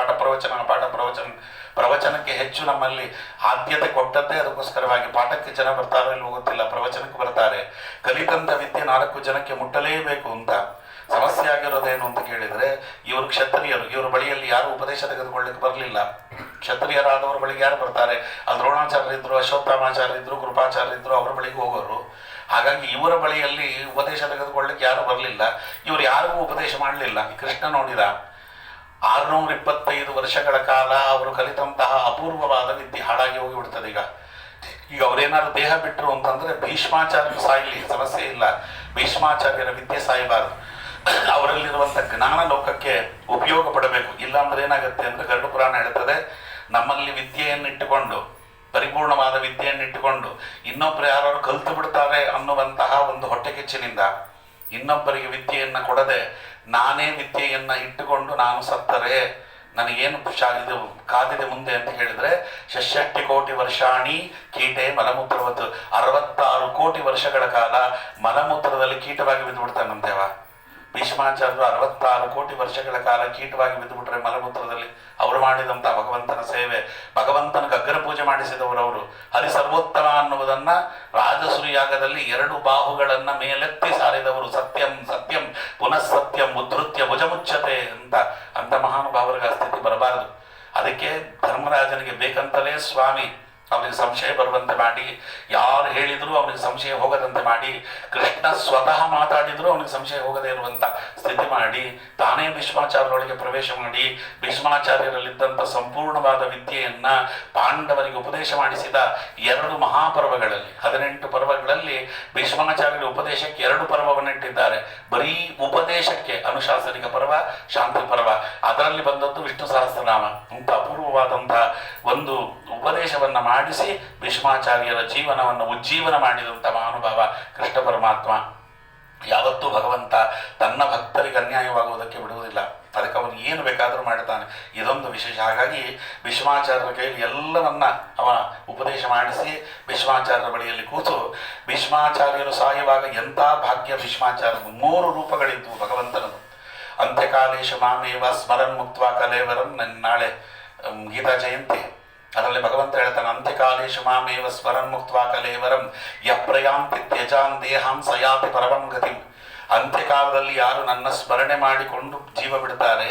ಪ್ರವಚನಕ್ಕೆ ಹೆಚ್ಚು ನಮ್ಮಲ್ಲಿ ಆದ್ಯತೆ ಕೊಟ್ಟದ್ದೇ ಅದಕ್ಕೋಸ್ಕರವಾಗಿ. ಪಾಠಕ್ಕೆ ಜನ ಬರ್ತಾರೋ ಇಲ್ಲಿ ಹೋಗುತ್ತಿಲ್ಲ, ಪ್ರವಚನಕ್ಕೆ ಬರ್ತಾರೆ. ಕಲಿತಂಥ ವಿದ್ಯೆ 4 ಜನಕ್ಕೆ ಮುಟ್ಟಲೇಬೇಕು ಅಂತ. ಸಮಸ್ಯೆ ಆಗಿರೋದೇನು ಅಂತ ಕೇಳಿದರೆ, ಇವರು ಕ್ಷತ್ರಿಯರು, ಇವರ ಬಳಿಯಲ್ಲಿ ಯಾರು ಉಪದೇಶ ತೆಗೆದುಕೊಳ್ಳಿಕ್ಕೆ ಬರಲಿಲ್ಲ. ಕ್ಷತ್ರಿಯರಾದವರ ಬಳಿಗೆ ಯಾರು ಬರ್ತಾರೆ? ಅಲ್ಲಿ ದ್ರೋಣಾಚಾರ್ಯರಿದ್ದರು, ಅಶ್ವತ್ಥಾಮಾಚಾರ್ಯರಿದ್ದರು, ಕೃಪಾಚಾರ್ಯರಿದ್ದರು, ಅವರ ಬಳಿಗೆ ಹೋಗೋರು. ಹಾಗಾಗಿ ಇವರ ಬಳಿಯಲ್ಲಿ ಉಪದೇಶ ತೆಗೆದುಕೊಳ್ಳಿಕ್ಕೆ ಯಾರು ಬರಲಿಲ್ಲ. ಇವರು ಯಾರಿಗೂ ಉಪದೇಶ ಮಾಡಲಿಲ್ಲ. ಕೃಷ್ಣ ನೋಡಿದ 625 ವರ್ಷಗಳ ಕಾಲ ಅವರು ಕಲಿತಂತಹ ಅಪೂರ್ವವಾದ ವಿದ್ಯೆ ಹಾಳಾಗಿ ಹೋಗಿಬಿಡ್ತದೆ. ಈಗ ಅವರೇನಾದ್ರು ದೇಹ ಬಿಟ್ಟರು ಅಂತಂದರೆ ಭೀಷ್ಮಾಚಾರ್ಯರು ಸಾಯಲಿ, ಸಮಸ್ಯೆ ಇಲ್ಲ. ಭೀಷ್ಮಾಚಾರ್ಯರ ವಿದ್ಯೆ ಸಾಯಬಾರದು. ಅವರಲ್ಲಿರುವಂಥ ಜ್ಞಾನ ಲೋಕಕ್ಕೆ ಉಪಯೋಗ ಪಡಬೇಕು. ಇಲ್ಲಾಂದ್ರೆ ಏನಾಗುತ್ತೆ ಅಂದರೆ ಗರುಡ ಪುರಾಣ ಹೇಳ್ತದೆ, ನಮ್ಮಲ್ಲಿ ವಿದ್ಯೆಯನ್ನಿಟ್ಟುಕೊಂಡು, ಪರಿಪೂರ್ಣವಾದ ವಿದ್ಯೆಯನ್ನಿಟ್ಟುಕೊಂಡು ಇನ್ನೊಬ್ಬರು ಯಾರು ಕಲಿತು ಬಿಡ್ತಾರೆ ಅನ್ನುವಂತಹ ಒಂದು ಹೊಟ್ಟೆ ಕಿಚ್ಚಿನಿಂದ ಇನ್ನೊಬ್ಬರಿಗೆ ವಿದ್ಯೆಯನ್ನು ಕೊಡದೆ ನಾನೇ ವಿದ್ಯೆಯನ್ನು ಇಟ್ಟುಕೊಂಡು ನಾನು ಸತ್ತರೆ ನನಗೇನು ಇದು ಕಾದಿದೆ ಮುಂದೆ ಅಂತ ಹೇಳಿದರೆ, 66 ಕೋಟಿ ವರ್ಷಾಣಿ ಕೀಟೆ ಮಲಮೂತ್ರವತ್ತು, 66 ಕೋಟಿ ವರ್ಷಗಳ ಕಾಲ ಮಲಮೂತ್ರದಲ್ಲಿ ಕೀಟವಾಗಿ ಬಿದ್ದುಬಿಡ್ತಾನಂತೆ ಅವ. ಭೀಷ್ಮಾಚಾರ್ಯರು 66 ಕೋಟಿ ವರ್ಷಗಳ ಕಾಲ ಕೀಟವಾಗಿ ಬಿದ್ದುಬಿಟ್ರೆ ಮಲಮೂತ್ರದಲ್ಲಿ. ಅವರು ಮಾಡಿದಂಥ ಭಗವಂತನ ಸೇವೆ, ಭಗವಂತನಿಗೆ ಅಗ್ರ ಪೂಜೆ ಮಾಡಿಸಿದವರವರು. ಹರಿಸರ್ವೋತ್ತಮ ಅನ್ನುವುದನ್ನು ರಾಜಸೂಯಾಗದಲ್ಲಿ 2 ಬಾಹುಗಳನ್ನು ಮೇಲೆತ್ತಿ ಸಾರಿದವರು. ಸತ್ಯಂ ಸತ್ಯಂ ಪುನಃ ಸತ್ಯಂ ಉದ್ಧೃತ್ಯ ಭುಜಮುಚ್ಚತೆ ಅಂತ ಮಹಾನುಭಾವರಿಗೆ ಆ ಸ್ಥಿತಿ ಬರಬಾರದು. ಅದಕ್ಕೆ ಧರ್ಮರಾಜನಿಗೆ ಬೇಕಂತಲೇ ಸ್ವಾಮಿ ಅವನಿಗೆ ಸಂಶಯ ಬರುವಂತೆ ಮಾಡಿ, ಯಾರು ಹೇಳಿದರೂ ಅವನಿಗೆ ಸಂಶಯ ಹೋಗದಂತೆ ಮಾಡಿ, ಕೃಷ್ಣ ಸ್ವತಃ ಮಾತಾಡಿದರೂ ಅವನಿಗೆ ಸಂಶಯ ಹೋಗದೇ ಇರುವಂಥ ಸ್ಥಿತಿ ಮಾಡಿ, ತಾನೇ ಭೀಷ್ಮಾಚಾರ್ಯರೊಳಗೆ ಪ್ರವೇಶ ಮಾಡಿ ಭೀಷ್ಮಾಚಾರ್ಯರಲ್ಲಿದ್ದಂಥ ಸಂಪೂರ್ಣವಾದ ವಿದ್ಯೆಯನ್ನು ಪಾಂಡವರಿಗೆ ಉಪದೇಶ ಮಾಡಿಸಿದ 2 ಮಹಾಪರ್ವಗಳಲ್ಲಿ, 18 ಪರ್ವಗಳಲ್ಲಿ ಭೀಷ್ಮಾಚಾರ್ಯರ ಉಪದೇಶಕ್ಕೆ 2 ಪರ್ವವನ್ನಿಟ್ಟಿದ್ದಾರೆ. ಬರೀ ಉಪದೇಶಕ್ಕೆ ಅನುಶಾಸನಿಕ ಪರ್ವ, ಶಾಂತಿ ಪರ್ವ. ಅದರಲ್ಲಿ ಬಂದದ್ದು ವಿಷ್ಣು ಸಹಸ್ರನಾಮ. ಅಂತ ಅಪೂರ್ವವಾದಂಥ ಒಂದು ಉಪದೇಶವನ್ನು ಮಾಡಿಸಿ ಭೀಷ್ಮಾಚಾರ್ಯರ ಜೀವನವನ್ನು ಉಜ್ಜೀವನ ಮಾಡಿದಂಥ ಮಹಾನುಭಾವ ಕೃಷ್ಣ ಪರಮಾತ್ಮ. ಯಾವತ್ತೂ ಭಗವಂತ ತನ್ನ ಭಕ್ತರಿಗೆ ಅನ್ಯಾಯವಾಗುವುದಕ್ಕೆ ಬಿಡುವುದಿಲ್ಲ. ಅದಕ್ಕೆ ಅವನು ಏನು ಬೇಕಾದರೂ ಮಾಡ್ತಾನೆ. ಇದೊಂದು ವಿಶೇಷ. ಹಾಗಾಗಿ ಭೀಷ್ಮಾಚಾರ್ಯರ ಕೈಯಲ್ಲಿ ಎಲ್ಲವನ್ನ ಅವ ಉಪದೇಶ ಮಾಡಿಸಿ ಭೀಷ್ಮಾಚಾರ್ಯರ ಬಳಿಯಲ್ಲಿ ಕೂತು, ಭೀಷ್ಮಾಚಾರ್ಯರು ಸಾಯುವಾಗ ಎಂಥ ಭಾಗ್ಯ ಭೀಷ್ಮಾಚಾರ್ಯರು. 3 ರೂಪಗಳಿದ್ದವು ಭಗವಂತನದು. ಅಂತ್ಯಕಾಲೇಶ ಮಾಮೇವ ಸ್ಮರನ್ ಮುಕ್ತ ಕಲೇವರಂ. ನಾಳೆ ಗೀತಾ ಜಯಂತಿ, ಅದರಲ್ಲಿ ಭಗವಂತ ಹೇಳ್ತಾನೆ, ಅಂತ್ಯಕಾಲೇಶು ಮಾಮೇವ ಸ್ಮರನ್ ಮುಕ್ತ ಕಲೇವರಂ ಯಪ್ರಯಾಂತಿ ತ್ಯಜಾನ್ ದೇಹಾಂ ಸಯಾತಿ ಪರಮಂ ಗತಿಂ. ಅಂತ್ಯಕಾಲದಲ್ಲಿ ಯಾರು ನನ್ನ ಸ್ಮರಣೆ ಮಾಡಿಕೊಂಡು ಜೀವ ಬಿಡ್ತಾರೆ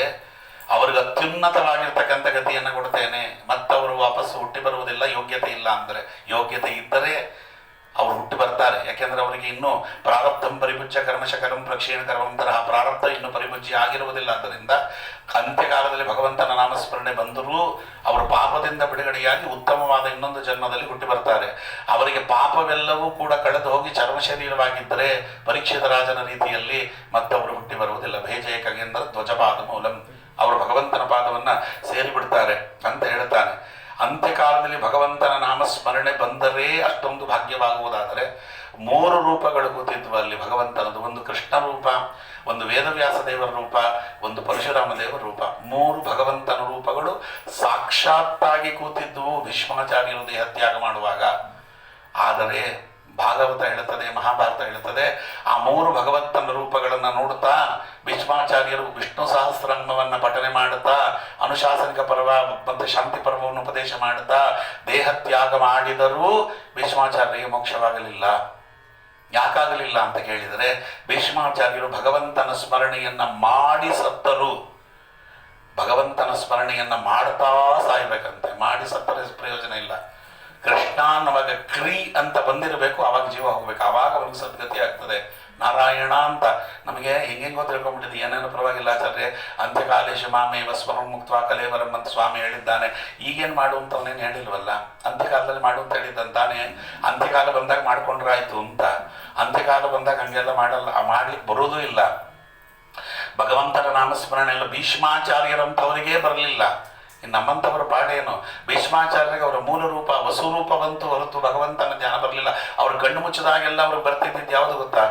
ಅವ್ರಿಗೆ ಅತ್ಯುನ್ನತವಾಗಿರ್ತಕ್ಕಂಥ ಗತಿಯನ್ನು ಕೊಡ್ತೇನೆ. ಮತ್ತವರು ವಾಪಸ್ಸು ಹುಟ್ಟಿ ಬರುವುದಿಲ್ಲ, ಯೋಗ್ಯತೆ ಇಲ್ಲ ಅಂದರೆ. ಯೋಗ್ಯತೆ ಇದ್ದರೆ ಅವರು ಹುಟ್ಟಿ ಬರ್ತಾರೆ. ಯಾಕೆಂದರೆ ಅವರಿಗೆ ಇನ್ನೂ ಪ್ರಾರಬ್ಧಂ ಪರಿಪುಜ್ಯ ಕರ್ಮಶಕರಂ ಪ್ರಕ್ಷೀಣ ಕರ್ಮಂ ತರಹ ಪ್ರಾರಬ್ಧ ಇನ್ನೂ ಪರಿಪುಜ್ಯ ಆಗಿರುವುದಿಲ್ಲ. ಆದ್ದರಿಂದ ಅಂತ್ಯಕಾಲದಲ್ಲಿ ಭಗವಂತನ ನಾಮಸ್ಮರಣೆ ಬಂದರೂ ಅವರು ಪಾಪದಿಂದ ಬಿಡುಗಡೆಯಾಗಿ ಉತ್ತಮವಾದ ಇನ್ನೊಂದು ಜನ್ಮದಲ್ಲಿ ಹುಟ್ಟಿ ಬರ್ತಾರೆ. ಅವರಿಗೆ ಪಾಪವೆಲ್ಲವೂ ಕೂಡ ಕಳೆದು ಹೋಗಿ ಚರ್ಮ ಶರೀರವಾಗಿದ್ದರೆ ಪರೀಕ್ಷಿತ ರಾಜನ ರೀತಿಯಲ್ಲಿ ಮತ್ತವರು ಹುಟ್ಟಿ ಬರುವುದಿಲ್ಲ. ಭೇಜಯ ಖಗೇಂದ್ರ ಧ್ವಜಪಾದ ಮೂಲಂ, ಅವರು ಭಗವಂತನ ಪಾದವನ್ನು ಸೇರಿಬಿಡ್ತಾರೆ ಅಂತ ಹೇಳ್ತಾನೆ. ಅಂತ್ಯಕಾಲದಲ್ಲಿ ಭಗವಂತನ ನಾಮಸ್ಮರಣೆ ಬಂದರೆ ಅಷ್ಟೊಂದು ಭಾಗ್ಯವಾಗುವುದಾದರೆ 3 ರೂಪಗಳು ಕೂತಿದ್ವು ಅಲ್ಲಿ ಭಗವಂತನದು. ಒಂದು ಕೃಷ್ಣ ರೂಪ, ಒಂದು ವೇದವ್ಯಾಸ ದೇವರ ರೂಪ, ಒಂದು ಪರಶುರಾಮ ದೇವರ ರೂಪ. 3 ಭಗವಂತನ ರೂಪಗಳು ಸಾಕ್ಷಾತ್ತಾಗಿ ಕೂತಿದ್ದುವು ಭೀಷ್ಮಾಚಾರ್ಯರು ದೇಹತ್ಯಾಗ ಮಾಡುವಾಗ. ಆದರೆ ಭಾಗವತ ಹೇಳುತ್ತದೆ, ಮಹಾಭಾರತ ಹೇಳುತ್ತದೆ, ಆ 3 ಭಗವಂತನ ರೂಪಗಳನ್ನು ನೋಡುತ್ತಾ ಭೀಷ್ಮಾಚಾರ್ಯರು ವಿಷ್ಣು ಸಹಸ್ರನಾಮವನ್ನು ಪಠನೆ ಮಾಡುತ್ತಾ ಅನುಶಾಸನಿಕ ಪರ್ವ ಮತ್ತು ಶಾಂತಿ ಪರ್ವವನ್ನು ಉಪದೇಶ ಮಾಡುತ್ತಾ ದೇಹತ್ಯಾಗ ಮಾಡಿದರೂ ಭೀಷ್ಮಾಚಾರ್ಯರಿಗೆ ಮೋಕ್ಷವಾಗಲಿಲ್ಲ. ಯಾಕಾಗಲಿಲ್ಲ ಅಂತ ಕೇಳಿದರೆ, ಭೀಷ್ಮಾಚಾರ್ಯರು ಭಗವಂತನ ಸ್ಮರಣೆಯನ್ನು ಮಾಡಿ ಸತ್ತರು. ಭಗವಂತನ ಸ್ಮರಣೆಯನ್ನು ಮಾಡ್ತಾ ಸಾಯ್ಬೇಕಂತೆ. ಮಾಡಿ ಸತ್ತರೆ ಪ್ರಯೋಜನ ಇಲ್ಲ. ಕೃಷ್ಣ ಅನ್ನುವಾಗ ಕ್ರೀ ಅಂತ ಬಂದಿರಬೇಕು, ಅವಾಗ ಜೀವ ಹೋಗ್ಬೇಕು, ಆವಾಗ ಅವನಿಗೆ ಸದ್ಗತಿ ಆಗ್ತದೆ. ನಾರಾಯಣ ಅಂತ ನಮಗೆ ಹೆಂಗೆಂಗೋ ತಿಳ್ಕೊಂಡ್ಬಿಟ್ಟಿದೆ. ಏನೇನು ಪರವಾಗಿಲ್ಲ ಆಚಾರ್ಯ, ಅಂತ್ಯಕಾಲೇಶ ಮಾಮೇವ ಸ್ವರಂ ಮುಕ್ತ ಕಲೇವರಂ ಅಂತ ಸ್ವಾಮಿ ಹೇಳಿದ್ದಾನೆ. ಈಗೇನು ಮಾಡು ಅಂತ ಅವನೇನು ಹೇಳಿಲ್ವಲ್ಲ, ಅಂತ್ಯಕಾಲದಲ್ಲಿ ಮಾಡು ಅಂತ ಹೇಳಿದ್ದಂತಾನೆ. ಅಂತ್ಯಕಾಲ ಬಂದಾಗ ಮಾಡ್ಕೊಂಡ್ರಾಯ್ತು ಅಂತ. ಅಂತ್ಯಕಾಲ ಬಂದಾಗ ಹಂಗೆಲ್ಲ ಮಾಡ್ಲಿಕ್ಕೆ ಬರೋದೂ ಇಲ್ಲ. ಭಗವಂತನ ನಾಮಸ್ಮರಣೆ ಎಲ್ಲ ಭೀಷ್ಮಾಚಾರ್ಯರಂಥವರಿಗೇ ಬರಲಿಲ್ಲ. ಇನ್ನು ನಮ್ಮಂಥವರ ಪಾಡೇನು, ಭೀಷ್ಮಾಚಾರ್ಯರಿಗೆ ಅವರ ಮೂಲ ರೂಪ ವಸುರೂಪ ಬಂತು ಹೊರತು ಭಗವಂತನ ಧ್ಯಾನ ಬರಲಿಲ್ಲ. ಅವರು ಕಣ್ಣು ಮುಚ್ಚಿದಾಗೆಲ್ಲ ಅವ್ರಿಗೆ ಬರ್ತಿದ್ದಿದ್ದು ಯಾವುದು ಗೊತ್ತಾ?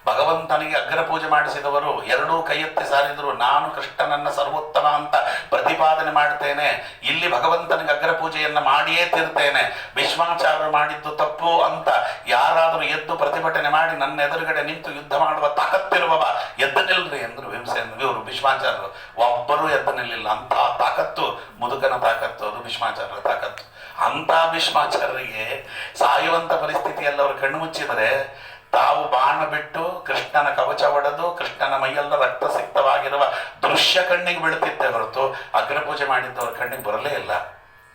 ಭಗವಂತನಿಗೆ ಅಗ್ರ ಪೂಜೆ ಮಾಡಿಸಿದವರು ಎರಡೂ ಕೈ ಎತ್ತಿ ಸಾರಿದ್ರು, ನಾನು ಕೃಷ್ಣನನ್ನ ಸರ್ವೋತ್ತಮ ಅಂತ ಪ್ರತಿಪಾದನೆ ಮಾಡ್ತೇನೆ, ಇಲ್ಲಿ ಭಗವಂತನಿಗೆ ಅಗ್ರ ಪೂಜೆಯನ್ನು ಮಾಡಿಯೇ ತೀರ್ತೇನೆ, ಭೀಷ್ಮಾಚಾರ್ಯರು ಮಾಡಿದ್ದು ತಪ್ಪು ಅಂತ ಯಾರಾದರೂ ಎದ್ದು ಪ್ರತಿಭಟನೆ ಮಾಡಿ ನನ್ನ ಎದುರುಗಡೆ ನಿಂತು ಯುದ್ಧ ಮಾಡುವ ತಾಕತ್ತಿರುವವ ಎದ್ದು ನಿಲ್ರಿ ಎಂದರು ಇವರು ಭೀಷ್ಮಾಚಾರ್ಯರು. ಒಬ್ಬರೂ ಎದ್ದು ನಿಲ್ಲಿಲ್ಲ. ಅಂಥ ತಾಕತ್ತು ಮುದುಕನ ತಾಕತ್ತು, ಅದು ಭೀಷ್ಮಾಚಾರ್ಯರ ತಾಕತ್ತು. ಅಂಥ ಭೀಷ್ಮಾಚಾರ್ಯರಿಗೆ ಸಾಯುವಂಥ ಪರಿಸ್ಥಿತಿಯಲ್ಲಿ ಅವರು ಕಣ್ಣು ಮುಚ್ಚಿದರೆ ತಾವು ಬಾಣ ಬಿಟ್ಟು ಕೃಷ್ಣನ ಕವಚ ಒಡೆದು ಕೃಷ್ಣನ ಮೈಯೆಲ್ಲ ರಕ್ತಸಿಕ್ತವಾಗಿರುವ ದೃಶ್ಯ ಕಣ್ಣಿಗೆ ಬೀಳುತ್ತಿದ್ದೆ ಹೊರತು ಅಗ್ರಪೂಜೆ ಮಾಡಿದ್ದವ್ರ ಕಣ್ಣಿಗೆ ಬರಲೇ ಇಲ್ಲ.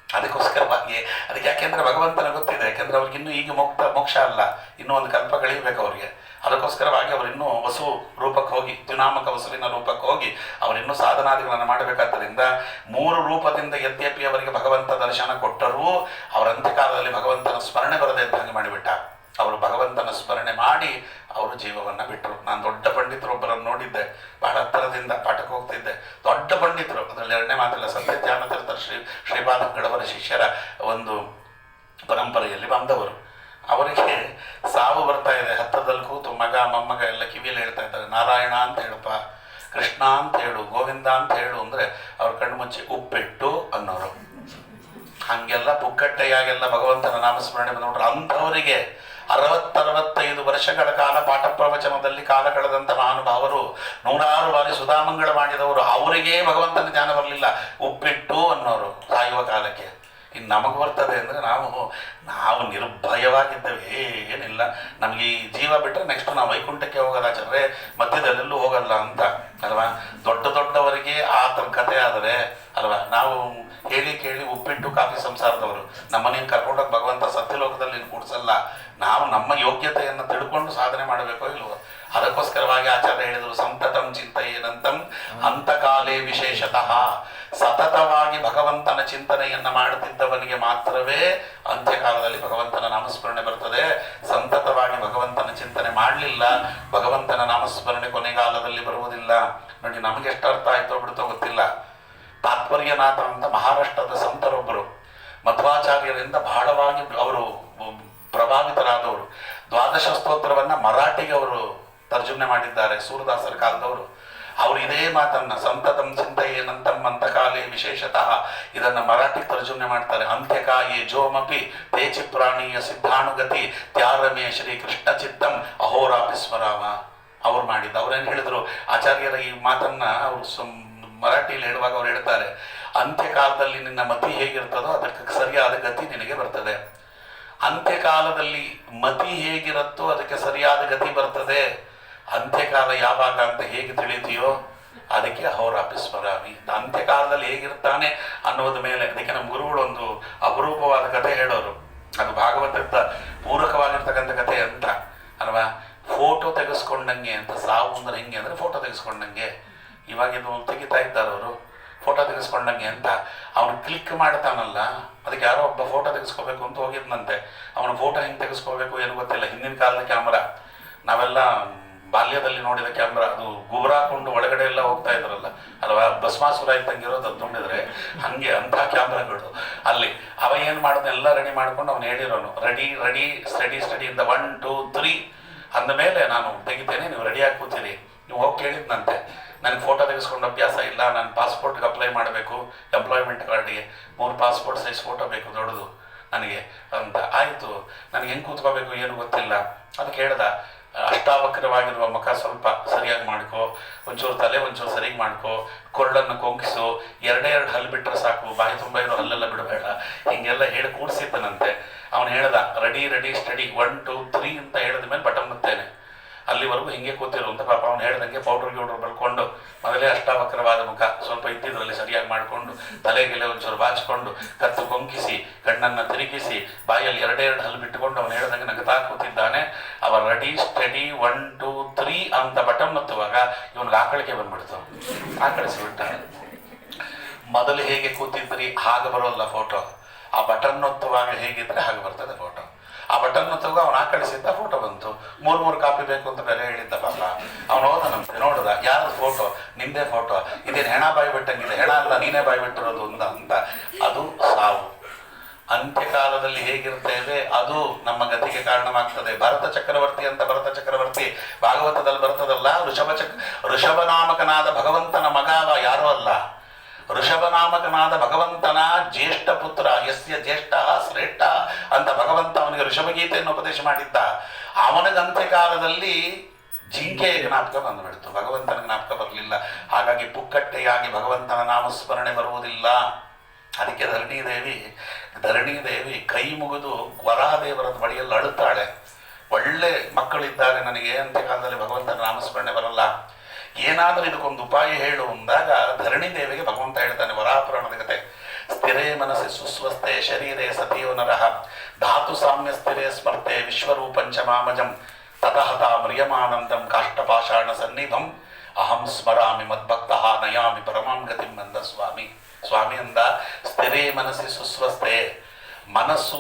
ಅದಕ್ಕೋಸ್ಕರವಾಗಿ ಅದಕ್ಕೆ ಯಾಕೆಂದ್ರೆ ಭಗವಂತನ ಗೊತ್ತಿದೆ, ಯಾಕೆಂದ್ರೆ ಅವ್ರಿಗೆ ಇನ್ನೂ ಈಗ ಮೋಕ್ಷ ಅಲ್ಲ, ಇನ್ನೂ ಒಂದು ಕಲ್ಪ ಕಳೀಬೇಕು ಅವ್ರಿಗೆ. ಅದಕ್ಕೋಸ್ಕರವಾಗಿ ಅವರಿನ್ನೂ ವಸು ರೂಪಕ್ಕೆ ಹೋಗಿ, ದ್ಯುನಾಮಕ ವಸುವಿನ ರೂಪಕ್ಕೆ ಹೋಗಿ ಅವರಿನ್ನೂ ಸಾಧನಾದಿಗಳನ್ನು ಮಾಡಬೇಕಾದ್ದರಿಂದ 3 ರೂಪದಿಂದ ಯದ್ಯಪಿ ಅವರಿಗೆ ಭಗವಂತ ದರ್ಶನ ಕೊಟ್ಟರೂ ಅವರ ಅಂತ್ಯಕಾಲದಲ್ಲಿ ಭಗವಂತನ ಸ್ಮರಣೆ ಬರದೇ ಇದ್ದಂಗೆ ಮಾಡಿಬಿಟ್ಟ. ಅವರು ಭಗವಂತನ ಸ್ಮರಣೆ ಮಾಡಿ ಅವರು ಜೀವವನ್ನು ಬಿಟ್ಟರು. ನಾನು ದೊಡ್ಡ ಪಂಡಿತರೊಬ್ಬರನ್ನು ನೋಡಿದ್ದೆ, ಬಹಳ ಹತ್ತಿರದಿಂದ ಪಾಠಕ್ಕೆ ಹೋಗ್ತಿದ್ದೆ. ದೊಡ್ಡ ಪಂಡಿತರು, ಅದರಲ್ಲಿ ಎರಡನೇ ಮಾತಿಲ್ಲ. ಸತ್ಯಜ್ಞಾನತೀರ್ಥ ಶ್ರೀಪಾದಂಗಳವರ ಶಿಷ್ಯರ ಒಂದು ಪರಂಪರೆಯಲ್ಲಿ ಬಂದವರು. ಅವರಿಗೆ ಸಾವು ಬರ್ತಾ ಇದೆ, ಹತ್ತದಲ್ಲಿ ಕೂತು ಮಗ ಮೊಮ್ಮಗ ಎಲ್ಲ ಕಿವಿಯಲ್ಲಿ ಹೇಳ್ತಾ ಇದ್ದಾರೆ, ನಾರಾಯಣ ಅಂತ ಹೇಳಪ್ಪ, ಕೃಷ್ಣ ಅಂತ ಹೇಳು, ಗೋವಿಂದ ಅಂತ ಹೇಳು ಅಂದರೆ ಅವ್ರ ಕಣ್ಣು ಮುಚ್ಚಿ ಉಪ್ಪಿಟ್ಟು ಅನ್ನೋರು. ಹಾಗೆಲ್ಲ ಪುಕ್ಕಟ್ಟೆಯಾಗೆಲ್ಲ ಭಗವಂತನ ನಾಮಸ್ಮರಣೆ ಬಂದ್ಬಿಟ್ರು. ಅಂಥವರಿಗೆ 60-65 ವರ್ಷಗಳ ಕಾಲ ಪಾಠ ಪ್ರವಚನದಲ್ಲಿ ಕಾಲ ಕಳೆದಂಥ ಮಹಾನುಭಾವರು, 100 ಬಾರಿ ಸುಧಾಮಂಗಳ ಮಾಡಿದವರು, ಅವರಿಗೇ ಭಗವಂತನ ಜ್ಞಾನ ಬರಲಿಲ್ಲ. ಉಪ್ಪಿಟ್ಟು ಅನ್ನೋರು ಸಾಯುವ ಕಾಲಕ್ಕೆ. ಇನ್ನು ನಮಗೆ ಬರ್ತದೆ ಅಂದರೆ ನಾವು ನಿರ್ಭಯವಾಗಿದ್ದೇವೆ, ಏನಿಲ್ಲ, ನಮಗೆ ಈ ಜೀವ ಬಿಟ್ಟರೆ ನೆಕ್ಸ್ಟ್ ನಾವು ವೈಕುಂಠಕ್ಕೆ ಹೋಗೋದಾಚಾರ್ರೆ, ಮಧ್ಯದಲ್ಲೆಲ್ಲೂ ಹೋಗಲ್ಲ ಅಂತ ಅಲ್ವಾ. ದೊಡ್ಡವರಿಗೆ ಆ ಥರ ಕಥೆ ಆದರೆ ಅಲ್ವಾ, ನಾವು ಕೇಳಿ ಉಪ್ಪಿಟ್ಟು ಕಾಫಿ ಸಂಸಾರದವರು ನಮ್ಮನೇನು ಕರ್ಕೊಂಡೋಗಿ ಭಗವಂತ ಸತ್ಯಲೋಕದಲ್ಲಿ ಕೂಡಿಸಲ್ಲ. ನಾವು ನಮ್ಮ ಯೋಗ್ಯತೆಯನ್ನು ತಿಳ್ಕೊಂಡು ಸಾಧನೆ ಮಾಡಬೇಕೋ ಇಲ್ವೋ. ಅದಕ್ಕೋಸ್ಕರವಾಗಿ ಆಚಾರ್ಯ ಹೇಳಿದರು, ಸಂತತಂ ಚಿಂತೆಯೇನಂತಂ ಅಂತಕಾಲೇ ವಿಶೇಷತಃ. ಸತತವಾಗಿ ಭಗವಂತನ ಚಿಂತನೆಯನ್ನು ಮಾಡುತ್ತಿದ್ದವನಿಗೆ ಮಾತ್ರವೇ ಅಂತ್ಯಕಾಲದಲ್ಲಿ ಭಗವಂತನ ನಾಮಸ್ಮರಣೆ ಬರ್ತದೆ. ಸಂತತವಾಗಿ ಭಗವಂತನ ಚಿಂತನೆ ಮಾಡಲಿಲ್ಲ, ಭಗವಂತನ ನಾಮಸ್ಮರಣೆ ಕೊನೆಗಾಲದಲ್ಲಿ ಬರುವುದಿಲ್ಲ. ನೋಡಿ, ನಮಗೆ ಎಷ್ಟು ಅರ್ಥ ಆಯ್ತೋ ಬಿಡ್ತೋ ಗೊತ್ತಿಲ್ಲ. ತಾತ್ಪರ್ಯನಾಥ ಅಂತ ಮಹಾರಾಷ್ಟ್ರದ ಸಂತರೊಬ್ಬರು, ಮಧ್ವಾಚಾರ್ಯರಿಂದ ಬಹಳವಾಗಿ ಅವರು ಪ್ರಭಾವಿತರಾದವರು. 12 ಸ್ತೋತ್ರವನ್ನು ಮರಾಠಿಗೆ ಅವರು ತರ್ಜುಮೆ ಮಾಡಿದ್ದಾರೆ, ಸೂರದಾಸರ ಕಾಲದವರು. ಅವರು ಇದೇ ಮಾತನ್ನ ಸಂತತಂ ಚಿಂತೆಯೇನಂತಂ ಅಂತಕಾಲೇ ವಿಶೇಷತಃ ಇದನ್ನು ಮರಾಠಿಗೆ ತರ್ಜುಮೆ ಮಾಡ್ತಾರೆ. ಅಂತ್ಯಕಾಯೇ ಜೋಮಪಿ ತೇಚಿ ಪ್ರಾಣೀಯ ಸಿದ್ಧಾನುಗತಿ ತ್ಯಾರಮೇ ಶ್ರೀ ಕೃಷ್ಣ ಚಿತ್ತಂ ಅಹೋರಾಪಿ ಸ್ಮರಾಮ. ಅವ್ರು ಮಾಡಿದ್ದು. ಅವ್ರೇನು ಹೇಳಿದ್ರು, ಆಚಾರ್ಯರ ಈ ಮಾತನ್ನ ಅವರು ಮರಾಠಿಯಲ್ಲಿ ಹೇಳುವಾಗ ಅವ್ರು ಹೇಳ್ತಾರೆ, ಅಂತ್ಯಕಾಲದಲ್ಲಿ ನಿನ್ನ ಮತಿ ಹೇಗಿರ್ತದೋ ಅದಕ್ಕೆ ಸರಿಯಾದ ಗತಿ ನಿನಗೆ ಬರ್ತದೆ. ಅಂತ್ಯಕಾಲದಲ್ಲಿ ಮತಿ ಹೇಗಿರುತ್ತೋ ಅದಕ್ಕೆ ಸರಿಯಾದ ಗತಿ ಬರ್ತದೆ. ಅಂತ್ಯಕಾಲ ಯಾವಾಗ ಅಂತ ಹೇಗೆ ತಿಳಿತೀಯೋ ಅದಕ್ಕೆ ಅಹೋರಾಪಿ ಸ್ಮರಾಮಿ. ಅಂತ್ಯಕಾಲದಲ್ಲಿ ಹೇಗಿರ್ತಾನೆ ಅನ್ನೋದ ಮೇಲೆ. ಅದಕ್ಕೆ ನಮ್ಮ ಗುರುಗಳು ಒಂದು ಅಪರೂಪವಾದ ಕಥೆ ಹೇಳೋರು, ಅದು ಭಾಗವತದ ಪೂರಕವಾಗಿರ್ತಕ್ಕಂಥ ಕಥೆ ಅಂತ ಅಲ್ವಾ. ಫೋಟೋ ತೆಗೆಸ್ಕೊಂಡಂಗೆ ಅಂತ. ಸಾವು ಅಂದ್ರೆ ಹೆಂಗೆ ಅಂದರೆ ಫೋಟೋ ತೆಗೆಸ್ಕೊಂಡಂಗೆ. ಇವಾಗ ಇದು ತೆಗಿತಾ ಇದ್ದಾರೆ ಅವರು, ಫೋಟೋ ತೆಗೆಸ್ಕೊಂಡಂಗೆ ಅಂತ. ಅವನು ಕ್ಲಿಕ್ ಮಾಡ್ತಾನಲ್ಲ, ಅದಕ್ಕೆ ಯಾರೋ ಒಬ್ಬ ಫೋಟೋ ತೆಗೆಸ್ಕೋಬೇಕು ಅಂತ ಹೋಗಿದ್ನಂತೆ. ಅವನು ಫೋಟೋ ಹೆಂಗೆ ತೆಗೆಸ್ಕೋಬೇಕು ಏನು ಗೊತ್ತಿಲ್ಲ. ಹಿಂದಿನ ಕಾಲದ ಕ್ಯಾಮ್ರಾ, ನಾವೆಲ್ಲ ಬಾಲ್ಯದಲ್ಲಿ ನೋಡಿದ ಕ್ಯಾಮ್ರಾ, ಅದು ಗುಬರಾಕೊಂಡು ಒಳಗಡೆ ಎಲ್ಲ ಹೋಗ್ತಾ ಇದ್ರಲ್ಲ ಅಲ್ವಾ, ಭಸ್ಮಾಸುರ ಇದ್ದಂಗಿರೋದು ಅದು ನೋಡಿದ್ರೆ ಹಂಗೆ ಅಂಥ ಕ್ಯಾಮ್ರಾಗಳು ಅಲ್ಲಿ. ಅವ ಏನು ಮಾಡೋದು, ಎಲ್ಲ ರೆಡಿ ಮಾಡ್ಕೊಂಡು ಅವ್ನು ಹೇಳಿರೋನು, ರೆಡಿ ಸ್ಟಡಿ ಇಂದ 1 2 3 ಅಂದ ಮೇಲೆ ನಾನು ತೆಗಿತೇನೆ, ನೀವು ರೆಡಿಯಾಗಿ ಕೂತೀರಿ. ನೀವು ಹೋಗಿ ಕೇಳಿದ್ನಂತೆ, ನನಗೆ ಫೋಟೋ ತೆಗೆಸ್ಕೊಂಡು ಅಭ್ಯಾಸ ಇಲ್ಲ, ನಾನು ಪಾಸ್ಪೋರ್ಟ್ಗೆ ಅಪ್ಲೈ ಮಾಡಬೇಕು, ಎಂಪ್ಲಾಯ್ಮೆಂಟ್ ಕಾರ್ಡಿಗೆ 3 ಪಾಸ್ಪೋರ್ಟ್ ಸೈಜ್ ಫೋಟೋ ಬೇಕು ದೊಡ್ಡದು ನನಗೆ ಅಂತ. ಆಯಿತು, ನನಗೆ ಹೆಂಗೆ ಕೂತ್ಕೋಬೇಕು ಏನು ಗೊತ್ತಿಲ್ಲ. ಅದಕ್ಕೆ ಹೇಳ್ದ, ಅಷ್ಟಾವಕ್ರವಾಗಿರುವ ಮುಖ ಸ್ವಲ್ಪ ಸರಿಯಾಗಿ ಮಾಡ್ಕೋ, ಒಂಚೂರು ತಲೆ ಒಂಚೂರು ಸರಿಯಾಗಿ ಮಾಡ್ಕೋ, ಕೊರಳನ್ನು ಕೊಂಕಿಸು, 2 ಹಲ್ಲು ಬಿಟ್ಟರೆ ಸಾಕು, ಬಾಯಿ ತುಂಬ ಇರೋ ಹಲ್ಲೆಲ್ಲ ಬಿಡಬೇಡ, ಹಿಂಗೆಲ್ಲ ಹೇಳಿ ಕೂಡಿಸಿದ್ದನಂತೆ. ಅವನು ಹೇಳ್ದ, ರೆಡಿ ಸ್ಟಡಿ 1 2 3 ಅಂತ ಹೇಳಿದ ಮೇಲೆ ಬಟನ್ ಮುತ್ತೇನೆ. ಅಲ್ಲಿವರೆಗೂ ಹಿಂಗೆ ಕೂತಿರು ಅಂತ ಪಾಪ ಅವ್ನು ಹೇಳ್ದಂಗೆ ಪೌಡ್ರ್ ಗಿೌಡ್ರ್ ಬರ್ಕೊಂಡು ಮೊದಲೇ ಅಷ್ಟಾವಕ್ರವಾದ ಮುಖ ಸ್ವಲ್ಪ ಇದ್ದಿದ್ರಲ್ಲಿ ಸರಿಯಾಗಿ ಮಾಡಿಕೊಂಡು ತಲೆಗೆಲೆ ಒಂಚೂರು ಬಾಚಿಕೊಂಡು ಕತ್ತು ಕೊಂಕಿಸಿ ಕಣ್ಣನ್ನು ತಿರುಗಿಸಿ ಬಾಯಲ್ಲಿ ಎರಡೆರಡು ಹಲ್ಲು ಬಿಟ್ಟುಕೊಂಡು ಅವನು ಹೇಳ್ದಂಗೆ ನಗತಾ ಕೂತಿದ್ದಾನೆ. ಅವ ರೆಡಿ ಸ್ಟಡಿ 1 2 3 ಅಂತ ಬಟನ್ ಒತ್ತುವಾಗ ಇವನಿಗೆ ಆಕಳಿಕೆ ಬಂದ್ಬಿಡ್ತು, ಆಕಳಿಸಿಬಿಟ್ಟಾನೆ. ಮೊದಲು ಹೇಗೆ ಕೂತಿದ್ರಿ ಹಾಗೆ ಬರೋಲ್ಲ ಫೋಟೋ, ಆ ಬಟನ್ ಒತ್ತುವಾಗ ಹೇಗಿದ್ರೆ ಹಾಗೆ ಬರ್ತದೆ ಫೋಟೋ. ಆ ಬಟನ್ ಒತ್ತುವಾಗ ಅವನು ಆಕಳಿಸಿದ್ದ ಫೋಟೋ ಬಂತು. 3 ಕಾಪಿ ಬೇಕು ಅಂತ ಬೇರೆ ಹೇಳಿದ್ದ ಪಾಪ. ಅವನು ಹೋದನಂತೆ, ನೋಡಿದ ಯಾರ್ದು ಫೋಟೋ, ನಿಂದೇ ಫೋಟೋ, ಇದೇನು ಹೆಣ ಬಾಯಿ ಬಿಟ್ಟಂಗಿದೆ, ಹೆಣ ಅಲ್ಲ ನೀನೇ ಬಾಯಿ ಬಿಟ್ಟಿರೋದು ಅಂತ. ಅದು ಸಾವು. ಅಂತ್ಯಕಾಲದಲ್ಲಿ ಹೇಗಿರ್ತೇವೆ ಅದು ನಮ್ಮ ಗತಿಗೆ ಕಾರಣವಾಗ್ತದೆ. ಭರತ ಚಕ್ರವರ್ತಿ ಅಂತ, ಭರತ ಚಕ್ರವರ್ತಿ ಭಾಗವತದಲ್ಲಿ ಬರ್ತದಲ್ಲ, ಋಷಭನಾಮಕನಾದ ಭಗವಂತನ ಮಗಾವ ಯಾರೂ ಅಲ್ಲ, ಋಷಭನಾಮಕನಾದ ಭಗವಂತನ ಜ್ಯೇಷ್ಠ ಪುತ್ರ, ಯಸ್ಯ ಜ್ಯೇಷ್ಠ ಶ್ರೇಷ್ಠ ಅಂತ ಭಗವಂತ ಅವನಿಗೆ ಋಷಭಗೀತೆಯನ್ನು ಉಪದೇಶ ಮಾಡಿದ್ದ. ಅವನಿಗೆ ಅಂತ್ಯಕಾಲದಲ್ಲಿ ಜಿಂಕೆಯ ಜ್ಞಾಪಕ ಬಂದುಬಿಡ್ತು, ಭಗವಂತನ ಜ್ಞಾಪಕ ಬರಲಿಲ್ಲ. ಹಾಗಾಗಿ ಪುಕ್ಕಟ್ಟೆಯಾಗಿ ಭಗವಂತನ ನಾಮಸ್ಮರಣೆ ಬರುವುದಿಲ್ಲ. ಅದಕ್ಕೆ ಧರಣಿದೇವಿ ಕೈ ಮುಗಿದು ವರಾದೇವರ ಬಳಿಯಲ್ಲಿ ಅಳುತ್ತಾಳೆ, ಒಳ್ಳೆ ಮಕ್ಕಳಿದ್ದಾರೆ ನನಗೆ, ಅಂತ್ಯಕಾಲದಲ್ಲಿ ಭಗವಂತನ ನಾಮಸ್ಮರಣೆ ಬರಲ್ಲ, ಏನಾದರೂ ಇದಕ್ಕೊಂದು ಉಪಾಯ ಹೇಳು ಅಂದಾಗ ಧರಣಿ ದೇವಿಗೆ ಭಗವಂತ ಹೇಳ್ತಾನೆ ವರಾಪುರಾಣದ ಕತೆ. ಸ್ಥಿರೇ ಮನಸ್ಸಿ ಸುಸ್ವಸ್ಥೆ ಶರೀರೇ ಸತಿಯೋ ನರಃ ಧಾತು ಸಾಮ್ಯ ಸ್ಥಿರೇ ಸ್ಮರ್ತೆ ವಿಶ್ವರೂಪಂಚ ಮಾಮಜಂ ತತಃ ಮ್ರಿಯಮಾನಂದಂ ಕಾಷ್ಟಪಾಷಾಣ ಸನ್ನಿಧಂ ಅಹಂ ಸ್ಮರಾಮಿ ಮದ್ಭಕ್ತ ನಯಾಮಿ ಪರಮಾಂ ಗತಿಂ ಅಂದ ಸ್ವಾಮಿ. ಸ್ವಾಮಿ ಅಂದ ಸ್ಥಿರೇ ಮನಸ್ಸಿ ಸುಸ್ವಸ್ಥೆ, ಮನಸ್ಸು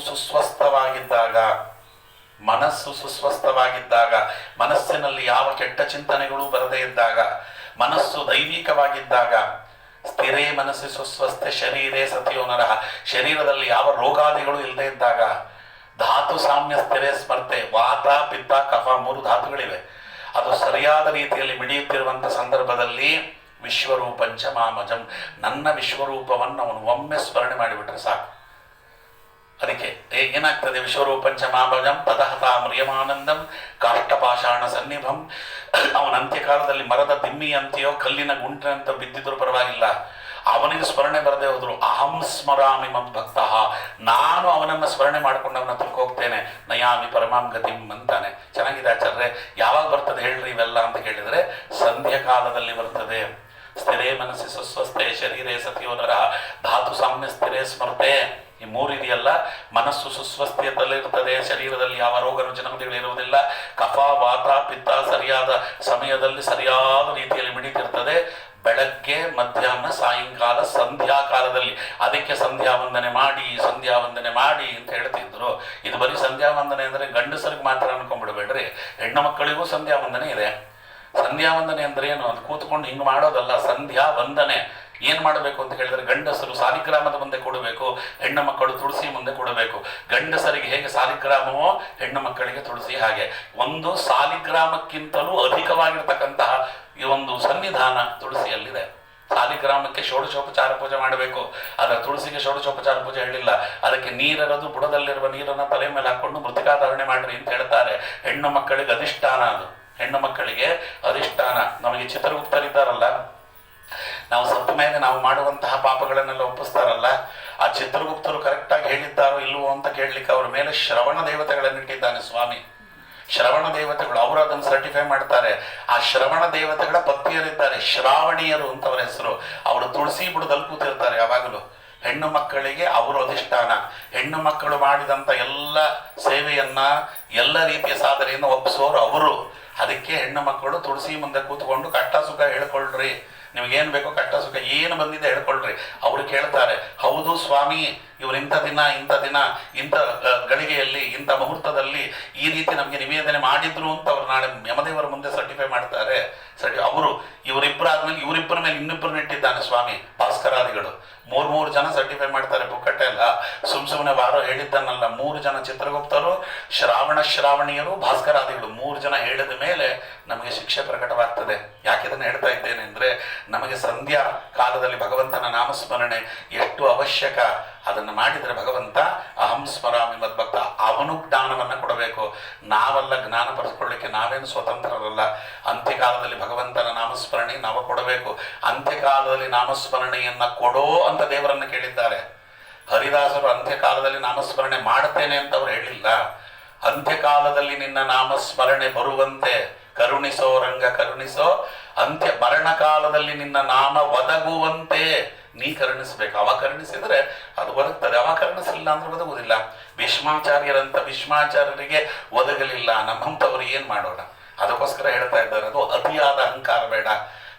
ಸುಸ್ವಸ್ಥವಾಗಿದ್ದಾಗ, ಮನಸ್ಸಿನಲ್ಲಿ ಯಾವ ಕೆಟ್ಟ ಚಿಂತನೆಗಳು ಬರದೇ ಇದ್ದಾಗ, ಮನಸ್ಸು ದೈವಿಕವಾಗಿದ್ದಾಗ, ಸ್ಥಿರೇ ಮನಸ್ಸು ಸುಸ್ವಸ್ಥೆ ಶರೀರೇ ಸತಿಯೋ ನರಃ, ಶರೀರದಲ್ಲಿ ಯಾವ ರೋಗಾದಿಗಳು ಇಲ್ಲದೆ ಇದ್ದಾಗ, ಧಾತು ಸಾಮ್ಯ ಸ್ಥಿರೇ ಸ್ಮರ್ತೆ, ವಾತ ಪಿತ್ತ ಕಫ 3 ಧಾತುಗಳಿವೆ, ಅದು ಸರಿಯಾದ ರೀತಿಯಲ್ಲಿ ಮಿಡಿಯುತ್ತಿರುವಂಥ ಸಂದರ್ಭದಲ್ಲಿ ವಿಶ್ವರೂಪಂಚ ಮಾಮಜಂ, ನನ್ನ ವಿಶ್ವರೂಪವನ್ನು ಅವನು ಒಮ್ಮೆ ಸ್ಮರಣೆ ಮಾಡಿಬಿಟ್ರೆ ಸಾಕು. ಅದಕ್ಕೆ ಏನಾಗ್ತದೆ, ವಿಶ್ವರೂಪಂಚ ಮಾಮಜಂ ತತಃ ಮ್ರಿಯಮಾನಂದಂ ಕಾಷ್ಟಪಾಷಾಣ ಸನ್ನಿಭಂ. ಅವನ ಅಂತ್ಯಕಾಲದಲ್ಲಿ ಮರದ ದಿಮ್ಮಿ ಅಂತೆಯೋ ಕಲ್ಲಿನ ಗುಂಟಿನಂತ ಬಿದ್ದಿದ್ರು ಪರವಾಗಿಲ್ಲ, ಅವನಿಗೆ ಸ್ಮರಣೆ ಬರದೆ ಹೋದ್ರು ಅಹಂ ಸ್ಮರಾಮಿ ಮದ್ಭಕ್ತ, ನಾನು ಅವನನ್ನು ಸ್ಮರಣೆ ಮಾಡ್ಕೊಂಡು ಅವನ ಹತ್ರಕ್ಕೆ ಹೋಗ್ತೇನೆ, ನಯಾಮಿ ಪರಮಾಂ ಗತಿಂ ಅಂತಾನೆ. ಚೆನ್ನಾಗಿದೆ ಆಚಾರ್ಯ, ಯಾವಾಗ ಬರ್ತದೆ ಹೇಳ್ರಿ ಇವೆಲ್ಲ ಅಂತ ಕೇಳಿದರೆ ಸಂಧ್ಯಾ ಕಾಲದಲ್ಲಿ ಬರ್ತದೆ. ಸ್ಥಿರೇ ಮನಸ್ಸಿ ಸುಸ್ವಸ್ಥೆ ಶರೀರೇ ಸತಿಯೋ ನರಃ ಧಾತು ಸಾಮ್ಯ ಸ್ಥಿರೇ ಸ್ಮರ್ತೆ. ಈ 3 ಇದೆಯಲ್ಲ, ಮನಸ್ಸು ಸುಸ್ವಸ್ಥ್ಯದಲ್ಲಿರ್ತದೆ, ಶರೀರದಲ್ಲಿ ಯಾವ ರೋಗ ರುಜಿನಗಳಿರುವುದಿಲ್ಲ, ಕಫ ವಾತ ಪಿತ್ತ ಸರಿಯಾದ ಸಮಯದಲ್ಲಿ ಸರಿಯಾದ ರೀತಿಯಲ್ಲಿ ಮಿಡಿತಿರ್ತದೆ, ಬೆಳಗ್ಗೆ ಮಧ್ಯಾಹ್ನ ಸಾಯಂಕಾಲ ಸಂಧ್ಯಾ ಕಾಲದಲ್ಲಿ. ಅದಕ್ಕೆ ಸಂಧ್ಯಾ ವಂದನೆ ಮಾಡಿ ಅಂತ ಹೇಳ್ತಿದ್ರು. ಇದು ಬರೀ ಸಂಧ್ಯಾ ವಂದನೆ ಅಂದರೆ ಗಂಡಸರಿಗೆ ಮಾತ್ರ ಅನ್ಕೊಂಡ್ಬಿಡ್ಬೇಡ್ರಿ, ಹೆಣ್ಣು ಮಕ್ಕಳಿಗೂ ಸಂಧ್ಯಾ ವಂದನೆ ಇದೆ. ಸಂಧ್ಯಾ ವಂದನೆ ಅಂದ್ರೆ ಏನು, ಅದು ಕೂತ್ಕೊಂಡು ಹಿಂಗೆ ಮಾಡೋದಲ್ಲ. ಸಂಧ್ಯಾ ವಂದನೆ ಏನು ಮಾಡಬೇಕು ಅಂತ ಹೇಳಿದ್ರೆ, ಗಂಡಸರು ಸಾಲಿಗ್ರಾಮದ ಮುಂದೆ ಕೊಡಬೇಕು, ಹೆಣ್ಣು ಮಕ್ಕಳು ತುಳಸಿ ಮುಂದೆ ಕೊಡಬೇಕು. ಗಂಡಸರಿಗೆ ಹೇಗೆ ಸಾಲಿಗ್ರಾಮವೋ ಹೆಣ್ಣು ಮಕ್ಕಳಿಗೆ ತುಳಸಿ ಹಾಗೆ. ಒಂದು ಸಾಲಿಗ್ರಾಮಕ್ಕಿಂತಲೂ ಅಧಿಕವಾಗಿರ್ತಕ್ಕಂತಹ ಈ ಒಂದು ಸನ್ನಿಧಾನ ತುಳಸಿಯಲ್ಲಿದೆ. ಸಾಲಿಗ್ರಾಮಕ್ಕೆ ಷೋಡಶೋಪಚಾರ ಪೂಜೆ ಮಾಡಬೇಕು, ಆದರೆ ತುಳಸಿಗೆ ಷೋಡಶೋಪಚಾರ ಪೂಜೆ ಹೇಳಿಲ್ಲ. ಅದಕ್ಕೆ ನೀರರದು ಬುಡದಲ್ಲಿರುವ ನೀರನ್ನು ತಲೆ ಮೇಲೆ ಹಾಕೊಂಡು ಮೃತಿಕಾಧಾರಣೆ ಮಾಡ್ರಿ ಅಂತ ಹೇಳ್ತಾರೆ. ಹೆಣ್ಣು ಮಕ್ಕಳಿಗೆ ಅಧಿಷ್ಠಾನ ಅದು, ಹೆಣ್ಣು ಮಕ್ಕಳಿಗೆ ಅಧಿಷ್ಠಾನ. ನಮಗೆ ಚಿತ್ರಗುಪ್ತರಿದ್ದಾರಲ್ಲ, ನಾವು ಸತ್ತ ಮೇಲೆ ನಾವು ಮಾಡುವಂತಹ ಪಾಪಗಳನ್ನೆಲ್ಲ ಒಪ್ಪಿಸ್ತಾರಲ್ಲ, ಆ ಚಿತ್ರಗುಪ್ತರು ಕರೆಕ್ಟಾಗಿ ಹೇಳಿದ್ದಾರೋ ಇಲ್ಲವೋ ಅಂತ ಕೇಳಲಿಕ್ಕೆ ಅವ್ರ ಮೇಲೆ ಶ್ರವಣ ದೇವತೆಗಳನ್ನಿಟ್ಟಿದ್ದಾನೆ ಸ್ವಾಮಿ. ಶ್ರವಣ ದೇವತೆಗಳು ಅವರು ಅದನ್ನು ಸರ್ಟಿಫೈ ಮಾಡ್ತಾರೆ. ಆ ಶ್ರವಣ ದೇವತೆಗಳ ಪತ್ನಿಯರಿದ್ದಾರೆ, ಶ್ರಾವಣಿಯರು ಅಂತ ಅವರ ಹೆಸರು. ಅವರು ತುಳಸಿ ಬುಡದಲ್ಲಿ ಕೂತಿರ್ತಾರೆ ಯಾವಾಗಲೂ. ಹೆಣ್ಣು ಮಕ್ಕಳಿಗೆ ಅವರು ಅಧಿಷ್ಠಾನ. ಹೆಣ್ಣು ಮಕ್ಕಳು ಮಾಡಿದಂಥ ಎಲ್ಲ ಸೇವೆಯನ್ನ ಎಲ್ಲ ರೀತಿಯ ಸಾಧನೆಯನ್ನು ಒಪ್ಪಿಸೋರು ಅವರು. ಅದಕ್ಕೆ ಹೆಣ್ಣು ಮಕ್ಕಳು ತುಳಸಿ ಮುಂದೆ ಕೂತ್ಕೊಂಡು ಕಷ್ಟ ಸುಖ ಹೇಳ್ಕೊಳ್ರಿ, ನಿಮಗೇನು ಬೇಕೋ ಕಷ್ಟ ಸುಖ ಏನು ಬಂದಿದೆ ಹೇಳ್ಕೊಳ್ರಿ. ಅವರು ಕೇಳ್ತಾರೆ, ಹೌದು ಸ್ವಾಮಿ, ಇವರು ಇಂಥ ದಿನ ಇಂಥ ಗಳಿಗೆಯಲ್ಲಿ ಇಂಥ ಮುಹೂರ್ತದಲ್ಲಿ ಈ ರೀತಿ ನಮಗೆ ನಿವೇದನೆ ಮಾಡಿದ್ರು ಅಂತ ಅವ್ರು ನಾಳೆ ಯಮದೇವರ ಮುಂದೆ ಸರ್ಟಿಫೈ ಮಾಡ್ತಾರೆ. ಅವರು ಇವರಿಬ್ಬರು ಆದ್ಮೇಲೆ ಇವರಿಬ್ಬರ ಮೇಲೆ ಇನ್ನಿಬ್ಬರು ಇಟ್ಟಿದ್ದಾನೆ ಸ್ವಾಮಿ, ಭಾಸ್ಕರಾದಿಗಳು. 3 ಜನ ಸರ್ಟಿಫೈ ಮಾಡ್ತಾರೆ. ಪುಕ್ಕಟ್ಟೆ ಅಲ್ಲ, ಸುಮ್ಮನೆ ವಾರೋ ಹೇಳಿದ್ದನ್ನಲ್ಲ. 3 ಜನ ಚಿತ್ರಗುಪ್ತರು, ಶ್ರಾವಣಿಯರು, ಭಾಸ್ಕರಾದಿಗಳು 3 ಜನ ಹೇಳಿದ ಮೇಲೆ ನಮಗೆ ಶಿಕ್ಷೆ ಪ್ರಕಟವಾಗ್ತದೆ. ಯಾಕೆ ಇದನ್ನು ಹೇಳ್ತಾ ಇದ್ದೇನೆ ಅಂದರೆ, ನಮಗೆ ಸಂಧ್ಯಾ ಕಾಲದಲ್ಲಿ ಭಗವಂತನ ನಾಮಸ್ಮರಣೆ ಎಷ್ಟು ಅವಶ್ಯಕ. ಅದನ್ನು ಮಾಡಿದರೆ ಭಗವಂತ ಅಹಂ ಸ್ಮರಾಮಿ ಮದ್ಭಕ್ತ, ಅವನು ಜ್ಞಾನವನ್ನು ಕೊಡಬೇಕು. ನಾವೆಲ್ಲ ಜ್ಞಾನ ಪಡೆದುಕೊಳ್ಳಿಕ್ಕೆ ನಾವೇನು ಸ್ವತಂತ್ರರಲ್ಲ. ಅಂತ್ಯಕಾಲದಲ್ಲಿ ಭಗವಂತನ ನಾಮಸ್ಮರಣೆ ನಾವು ಕೊಡಬೇಕು. ಅಂತ್ಯಕಾಲದಲ್ಲಿ ನಾಮಸ್ಮರಣೆಯನ್ನು ಕೊಡೋ ಅಂತ ದೇವರನ್ನು ಕೇಳಿದ್ದಾರೆ. ಹರಿದಾಸರು ಅಂತ್ಯಕಾಲದಲ್ಲಿ ನಾಮಸ್ಮರಣೆ ಮಾಡ್ತೇನೆ ಅಂತ ಅವ್ರು ಹೇಳಿಲ್ಲ. ಅಂತ್ಯಕಾಲದಲ್ಲಿ ನಿನ್ನ ನಾಮಸ್ಮರಣೆ ಬರುವಂತೆ ಕರುಣಿಸೋ ರಂಗ ಕರುಣಿಸೋ, ಅಂತ್ಯ ಮರಣ ಕಾಲದಲ್ಲಿ ನಿನ್ನ ನಾಮ ಒದಗುವಂತೆ ನೀ ಕರುಣಿಸ್ಬೇಕು. ಅವ ಕರುಣಿಸಿದ್ರೆ ಅದು ಬದುಕ್ತದೆ, ಅವ ಕರುಣಿಸಲಿಲ್ಲ ಅಂದ್ರೆ ಬದುಕುವುದಿಲ್ಲ. ಭೀಷ್ಮಾಚಾರ್ಯರಂತ ಭೀಷ್ಮಾಚಾರ್ಯರಿಗೆ ಒದಗಲಿಲ್ಲ, ನಮ್ಮಂಥವ್ರು ಏನ್ ಮಾಡೋಣ? ಅದಕ್ಕೋಸ್ಕರ ಹೇಳ್ತಾ ಇದ್ದಾರೆ, ಅದು ಅತಿಯಾದ ಅಹಂಕಾರ ಬೇಡ.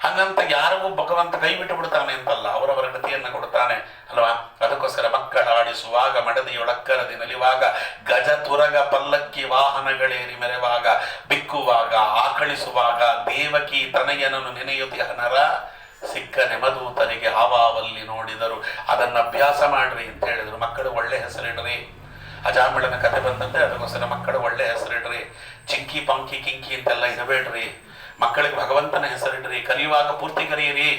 ಹಂಗಂತ ಯಾರಿಗೂ ಭಗವಂತ ಕೈ ಬಿಟ್ಟು ಬಿಡ್ತಾನೆ ಅಂತಲ್ಲ, ಅವರವರ ಗತಿಯನ್ನು ಕೊಡ್ತಾನೆ ಅಲ್ವಾ. ಅದಕ್ಕೋಸ್ಕರ ಮಕ್ಕಳ ಆಡಿಸುವಾಗ, ಮಡದಿಯೊಳಕ್ಕರದಿ ನಲಿವಾಗ, ಗಜ ತುರಗ ಪಲ್ಲಕ್ಕಿ ವಾಹನಗಳೇರಿ ಮೆರೆವಾಗ, ಬಿಕ್ಕುವಾಗ, ಆಕಳಿಸುವಾಗ, ದೇವಕಿ ತನಯನನ್ನು ನೆನೆಯುತಿ ಹನರ, ಸಿಕ್ಕ ನೆಮದೂತರಿಗೆ ಹಾವಾವಲ್ಲಿ ನೋಡಿದರು. ಅದನ್ನ ಅಭ್ಯಾಸ ಮಾಡ್ರಿ ಅಂತ ಹೇಳಿದ್ರು. ಮಕ್ಕಳು ಒಳ್ಳೆ ಹೆಸರಿಡ್ರಿ. ಅಜಾಮಿಳನ ಕತೆ ಬಂದಂತೆ ಅದಕ್ಕೋಸ್ಕರ ಮಕ್ಕಳು ಒಳ್ಳೆ ಹೆಸರಿಡ್ರಿ. ಚಿಂಕಿ ಪಂಕಿ ಕಿಂಕಿ ಅಂತೆಲ್ಲ ಇರಬೇಡ್ರಿ. ಮಕ್ಕಳಿಗೆ ಭಗವಂತನ ಹೆಸರಿಡ್ರಿ. ಕರೆಯುವಾಗ ಪೂರ್ತಿ ಕರೆಯಿರಿ.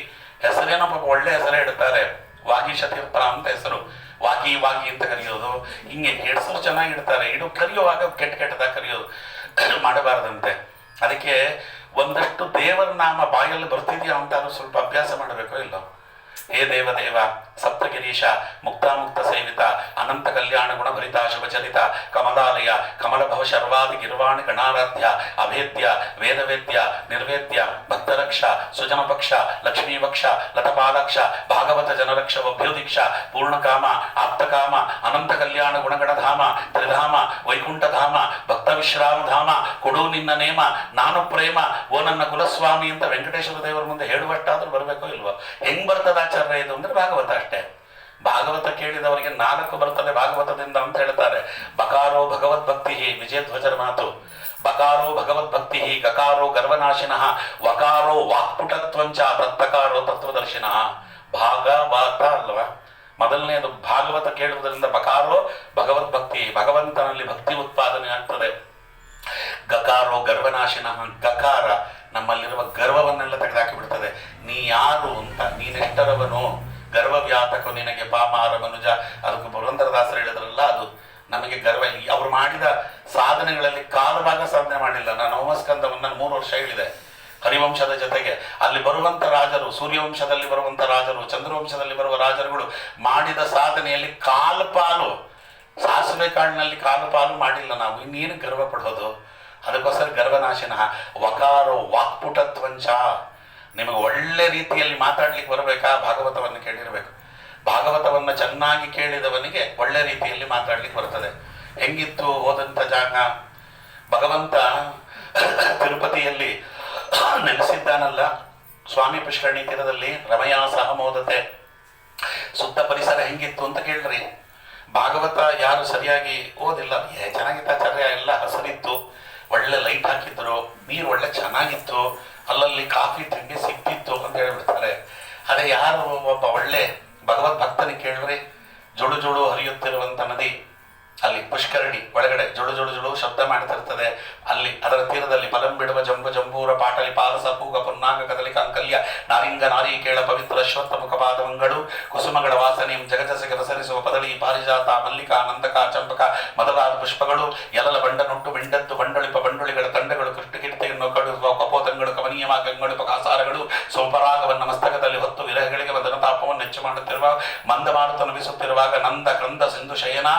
ಹೆಸರೇನೋ ಪಾಪ ಒಳ್ಳೆ ಹೆಸರೇ ಇಡ್ತಾರೆ. ವಾಗೀಶ ತೀರ್ಥ ಅಂತ ಹೆಸರು, ವಾಗಿ ವಾಗಿ ಅಂತ ಕರೆಯೋದು, ಹಿಂಗೆ ಹೆಸರು ಚೆನ್ನಾಗಿಡ್ತಾರೆ. ಕರೆಯುವಾಗ ಕೆಟ್ಟ ಕೆಟ್ಟದಾಗ ಕರೆಯೋದು ಮಾಡಬಾರದಂತೆ. ಅದಕ್ಕೆ ಒಂದಷ್ಟು ದೇವರ ನಾಮ ಬಾಯಲ್ಲಿ ಬರ್ತಿದ್ಯಾ ಅಂತ ಸ್ವಲ್ಪ ಅಭ್ಯಾಸ ಮಾಡಬೇಕೋ ಇಲ್ಲೋ. ಹೇ ದೇವದೇವ ಸಪ್ತಗಿರೀಶ ಮುಕ್ತಾಮುಕ್ತ ಸೇವಿತ ಅನಂತ ಕಲ್ಯಾಣ ಗುಣಭರಿತ ಶುಭಚರಿತ ಕಮಲಾಲಯ ಕಮಲಭವ ಶರ್ವಾದಿ ಗಿರ್ವಾಣಿ ಗಣಾರಾಧ್ಯ ಅಭೇದ್ಯ ವೇದವೇದ್ಯ ನಿರ್ವೇದ್ಯ ಭಕ್ತರಕ್ಷ ಸುಜನಪಕ್ಷ ಲಕ್ಷ್ಮೀವಕ್ಷ ಲತಪಾಲಕ್ಷ ಭಾಗವತ ಜನರಕ್ಷ ಅಭ್ಯುದೀಕ್ಷ ಪೂರ್ಣಕಾಮ ಆಪ್ತಕಾಮ ಅನಂತ ಕಲ್ಯಾಣ ಗುಣಗಣಧಾಮ ತ್ರಿಧಾಮ ವೈಕುಂಠಧಾಮ ಭಕ್ತ ವಿಶ್ರಾಮಧಾಮ ಕೊಡು ನಿನ್ನ ನೇಮ ನಾನು ಪ್ರೇಮ ಓ ನನ್ನ ಕುಲಸ್ವಾಮಿ ಅಂತ ವೆಂಕಟೇಶ್ವರ ದೇವರ ಮುಂದೆ ಹೇಳುವಷ್ಟಾದ್ರೂ ಬರಬೇಕೋ ಇಲ್ವೋ. ಹೆಂಗ್ ಬರ್ತದ ಆಚಾರ್ಯ ಇದು ಅಂದ್ರೆ ಭಾಗವತ ಅಷ್ಟೇ. ಭಾಗವತ ಕೇಳಿದವರಿಗೆ 4 ಬರ್ತದೆ ಭಾಗವತದಿಂದ ಅಂತ ಹೇಳ್ತಾರೆ. ಬಕಾರೋ ಭಗವದ್ಭಕ್ತಿ ವಿಜಯಧ್ವಜರ ಮಾತು. ಬಕಾರೋ ಭಗವದ್ಭಕ್ತಿ ಗಕಾರೋ ಗರ್ವನಾಶಿನಃ ವಕಾರೋ ವಾಕ್ಪುಟತ್ವಂಚ ತತ್ತಕಾರೋ ತತ್ವದರ್ಶಿನಃ. ಭಾಗವತ ಅಲ್ವಾ ಮೊದಲನೇದು. ಭಾಗವತ ಕೇಳುವುದರಿಂದ ಬಕಾರೋ ಭಗವದ್ಭಕ್ತಿ, ಭಗವಂತನಲ್ಲಿ ಭಕ್ತಿ ಉತ್ಪಾದನೆ ಆಗ್ತದೆ. ಗಕಾರೋ ಗರ್ವನಾಶಿನಃ, ಗಕಾರ ನಮ್ಮಲ್ಲಿರುವ ಗರ್ವವನ್ನೆಲ್ಲ ತೆಗೆದಾಕಿ ಬಿಡ್ತದೆ. ನೀ ಯಾರು ಅಂತ, ನೀನೆಷ್ಟರವನು, ಗರ್ವವ್ಯಾತಕ ನಿನಗೆ ಪಾಮಾರ ಮನುಜ. ಅದಕ್ಕೆ ಪುರಂದರದಾಸರು ಹೇಳಿದ್ರಲ್ಲ, ಅದು ನಮಗೆ ಗರ್ವ. ಅವರು ಮಾಡಿದ ಸಾಧನೆಗಳಲ್ಲಿ ಕಾಲಭಾಗ ಸಾಧನೆ ಮಾಡಿಲ್ಲ. ನಾನು ನವಮಸ್ಕಂದವನ್ನು 3 ವರ್ಷ ಹೇಳಿದೆ. ಹರಿವಂಶದ ಜೊತೆಗೆ ಅಲ್ಲಿ ಬರುವಂತ ರಾಜರು, ಸೂರ್ಯವಂಶದಲ್ಲಿ ಬರುವಂತ ರಾಜರು, ಚಂದ್ರವಂಶದಲ್ಲಿ ಬರುವ ರಾಜರುಗಳು ಮಾಡಿದ ಸಾಧನೆಯಲ್ಲಿ ಕಾಲ್ಪಾಲು, ಸಾಸಿವೆ ಕಾಳಿನಲ್ಲಿ ಕಾಲ್ಪಾಲು ಮಾಡಿಲ್ಲ ನಾವು. ಇನ್ನೇನು ಗರ್ವ ಪಡೋದು? ಅದಕ್ಕೋಸ್ಕರ ಗರ್ವನಾಶಿನ. ವಕಾರೋ ವಾಕ್ಪುಟತ್ವಂಚ, ನಿಮಗೆ ಒಳ್ಳೆ ರೀತಿಯಲ್ಲಿ ಮಾತಾಡ್ಲಿಕ್ಕೆ ಬರಬೇಕಾ? ಭಾಗವತವನ್ನು ಕೇಳಿರ್ಬೇಕು. ಭಾಗವತವನ್ನು ಚೆನ್ನಾಗಿ ಕೇಳಿದವನಿಗೆ ಒಳ್ಳೆ ರೀತಿಯಲ್ಲಿ ಮಾತಾಡ್ಲಿಕ್ಕೆ ಬರ್ತದೆ. ಹೆಂಗಿತ್ತು ಹೋದಂಥ ಜಾಗ? ಭಗವಂತ ತಿರುಪತಿಯಲ್ಲಿ ನೆಲೆಸಿದ್ದಾನಲ್ಲ, ಸ್ವಾಮಿ ಪುಷ್ಕರಣಿ ತೀರದಲ್ಲಿ ರಮಯ ಸಹಮೋದತೆ. ಸುತ್ತ ಪರಿಸರ ಹೆಂಗಿತ್ತು ಅಂತ ಕೇಳ್ರಿ. ಭಾಗವತ ಯಾರು ಸರಿಯಾಗಿ ಓದಿಲ್ಲ, ಚೆನ್ನಾಗಿತ್ತ ಆಚಾರ್ಯ, ಎಲ್ಲ ಹಸರಿತ್ತು, ಒಳ್ಳೆ ಲೈಟ್ ಹಾಕಿದ್ರು, ನೀರು ಒಳ್ಳೆ ಚೆನ್ನಾಗಿತ್ತು, ಅಲ್ಲಲ್ಲಿ ಕಾಫಿ ತಿಂಡಿ ಸಿಕ್ತಿತ್ತು ಅಂತ ಹೇಳ್ಬಿಡ್ತಾರೆ. ಅದೇ ಯಾರು ಒಬ್ಬ ಒಳ್ಳೆ ಭಗವದ್ ಭಕ್ತನಿಗೆ ಕೇಳ್ರಿ, ಜುಳು ಜುಳು ಹರಿಯುತ್ತಿರುವಂತ ನದಿ, ಅಲ್ಲಿ ಪುಷ್ಕರಣಿ ಒಳಗಡೆ ಜುಳು ಜುಳು ಜುಳು ಶಬ್ದ ಮಾಡ್ತಿರ್ತದೆ. ಅಲ್ಲಿ ಅದರ ತೀರದಲ್ಲಿ ಫಲಂ ಬಿಡುವ ಜಂಬು ಜಂಬೂರ ಪಾಟಲಿ ಪಾಲಸ ಪೂಗ ಪುನ್ನಾಗ ಕದಲಿ ಕಂಕಲ್ಯ ನಾರಿಂಗ ನಾರೀಕೇಳ ಪವಿತ್ರ ಅಶ್ವತ್ಥ ಮುಖಪಾದವಂಗಳು ಕುಸುಮಗಳ ವಾಸನೆಯಂ ಜಗಜಸಗೆ ರಸರಿಸುವ ಪದಳಿ ಪಾರಿಜಾತ ಮಲ್ಲಿಕಾ ನಂದಕ ಚಂಪಕ ಮೊದಲಾದ ಪುಷ್ಪಗಳು ಎಲ್ಲಲ ಬಂಡ ನುಟ್ಟು ಬಿಂಡತ್ತು ಬಂಡಳಿಪ ಬಂಡುಳಿಗಳ ತಂಡಗಳು ಕೃಷ್ಣಕೀರ್ತಿಯನ್ನು ಕಡುವ ಕಪೋತಂಗಳು ಕಮನೀಯವಾಗಿ ಗಂಗಳುಪ ಕಾಸಾರಗಳು ಸೋಪರಾಗವನ್ನು ಮಸ್ತಕದಲ್ಲಿ ಹೊತ್ತು ವಿರಹಗಳಿಗೆ ವದನತಾಪವನ್ನು ಹೆಚ್ಚು ಮಾಡುತ್ತಿರುವ ಮಂದ ಮಾರುತನ್ನು ಬೀಸುತ್ತಿರುವಾಗ ನಂದ ಕಂದ ಸಿಂಧು ಶಯನ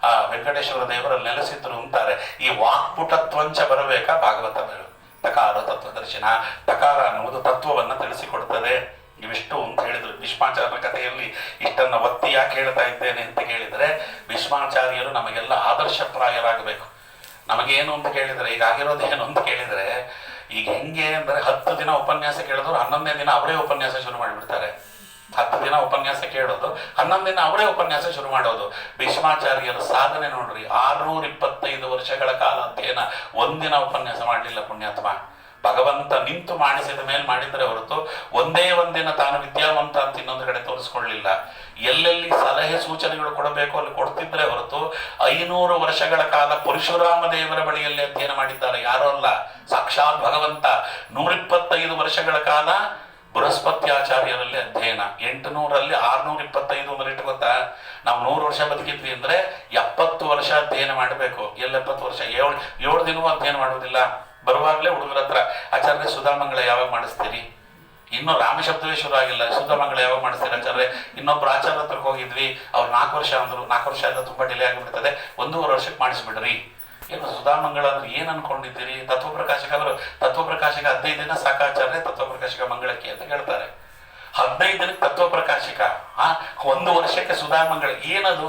ಆ ವೆಂಕಟೇಶ್ವರ ದೇವರಲ್ಲಿ ನೆಲೆಸಿದ್ರು ಅಂತಾರೆ. ಈ ವಾಕ್ಪುಟತ್ವಂಚ ಬರಬೇಕಾ? ಭಾಗವತ ಬೇಡ. ತಕಾರ ತತ್ವದರ್ಶನ. ತಕಾರ ಅನ್ನುವುದು ತತ್ವವನ್ನು ತಿಳಿಸಿಕೊಡುತ್ತದೆ. ಇವಿಷ್ಟು ಅಂತ ಹೇಳಿದ್ರು. ಭೀಷ್ಮಾಚಾರ್ಯರ ಕಥೆಯಲ್ಲಿ ಇಷ್ಟನ್ನು ಒತ್ತಿ ಯಾಕೆ ಹೇಳ್ತಾ ಇದ್ದೇನೆ ಅಂತ ಕೇಳಿದರೆ, ಭೀಷ್ಮಾಚಾರ್ಯರು ನಮಗೆಲ್ಲ ಆದರ್ಶಪ್ರಾಯರಾಗಬೇಕು. ನಮಗೇನು ಅಂತ ಕೇಳಿದರೆ, ಈಗ ಆಗಿರೋದು ಏನು ಅಂತ ಕೇಳಿದರೆ, ಈಗ ಹೆಂಗೆ ಅಂದರೆ 10 ದಿನ ಉಪನ್ಯಾಸ ಕೇಳಿದ್ರು 11ನೇ ದಿನ ಅವರೇ ಉಪನ್ಯಾಸ ಶುರು ಮಾಡಿಬಿಡ್ತಾರೆ. 10 ದಿನ ಉಪನ್ಯಾಸ ಕೇಳೋದು, 11 ದಿನ ಅವರೇ ಉಪನ್ಯಾಸ ಶುರು ಮಾಡೋದು. ಭೀಷ್ಮಾಚಾರ್ಯರ ಸಾಧನೆ ನೋಡ್ರಿ, 625 ವರ್ಷಗಳ ಕಾಲ ಅಧ್ಯಯನ, ಒಂದಿನ ಉಪನ್ಯಾಸ ಮಾಡಲಿಲ್ಲ ಪುಣ್ಯಾತ್ಮ. ಭಗವಂತ ನಿಂತು ಮಾಡಿಸಿದ ಮೇಲೆ ಮಾಡಿದರೆ ಹೊರತು ಒಂದಿನ ತಾನು ವಿದ್ಯಾವಂತ ಅಂತ ಇನ್ನೊಂದು ಕಡೆ ತೋರಿಸ್ಕೊಳ್ಳಿಲ್ಲ. ಎಲ್ಲೆಲ್ಲಿ ಸಲಹೆ ಸೂಚನೆಗಳು ಕೊಡಬೇಕು ಅಲ್ಲಿ ಕೊಡ್ತಿದ್ರೆ ಹೊರತು 500 ವರ್ಷಗಳ ಕಾಲ ಪರಶುರಾಮ ದೇವರ ಬಳಿಯಲ್ಲಿ ಅಧ್ಯಯನ ಮಾಡಿದ್ದಾರೆ. ಯಾರೋ ಅಲ್ಲ, ಸಾಕ್ಷಾತ್ ಭಗವಂತ. 125 ವರ್ಷಗಳ ಕಾಲ ಬೃಹಸ್ಪತ್ಯಾಚಾರ್ಯರಲ್ಲಿ ಅಧ್ಯಯನ. 800ರಲ್ಲಿ 625 ಮರಿಟ್ಟು ಗೊತ್ತಾ? ನಾವು 100 ವರ್ಷ ಬದುಕಿದ್ವಿ ಅಂದ್ರೆ 70 ವರ್ಷ ಅಧ್ಯಯನ ಮಾಡಬೇಕು. 70 ವರ್ಷ 7 ದಿನವೂ ಅಧ್ಯಯನ ಮಾಡುವುದಿಲ್ಲ. ಬರುವಾಗಲೇ ಹುಡುಗರ ಹತ್ರ, ಆಚಾರ್ಯ ಸುಧಾಮಂಗಳ ಯಾವಾಗ ಮಾಡಿಸ್ತೀರಿ? ಇನ್ನೂ ರಾಮಶಬ್ದವೇ ಶುರು ಆಗಿಲ್ಲ, ಸುಧಾಮಂಗಳ ಯಾವಾಗ ಮಾಡಿಸ್ತೀರಿ ಆಚಾರ್ಯ? ಇನ್ನೊಬ್ರು ಆಚಾರ್ಯ ಹತ್ರಕ್ಕೆ ಹೋಗಿದ್ವಿ, ಅವ್ರು 4 ವರ್ಷ ಅಂದರು. 4 ವರ್ಷ ಎಲ್ಲ ತುಂಬಾ ಡಿಲೇ ಆಗಿಬಿಡ್ತದೆ, 1.5 ವರ್ಷಕ್ಕೆ ಮಾಡಿಸ್ಬಿಡ್ರಿ. ಏನು ಸುಧಾಮಂಗಳ ಅಂದ್ರೆ ಏನು ಅನ್ಕೊಂಡಿದ್ದೀರಿ? ತತ್ವಪ್ರಕಾಶಕ ಅವರು ತತ್ವಪ್ರಕಾಶಕ 15 ದಿನ ಸಾಕಾಚಾರ್ಯ ತತ್ವಪ್ರಕಾಶಕ ಮಂಗಳಕ್ಕೆ ಅಂತ ಹೇಳ್ತಾರೆ. 15 ದಿನಕ್ಕೆ ತತ್ವಪ್ರಕಾಶಿಕ, 1 ವರ್ಷಕ್ಕೆ ಸುಧಾಮಂಗಳ, ಏನದು?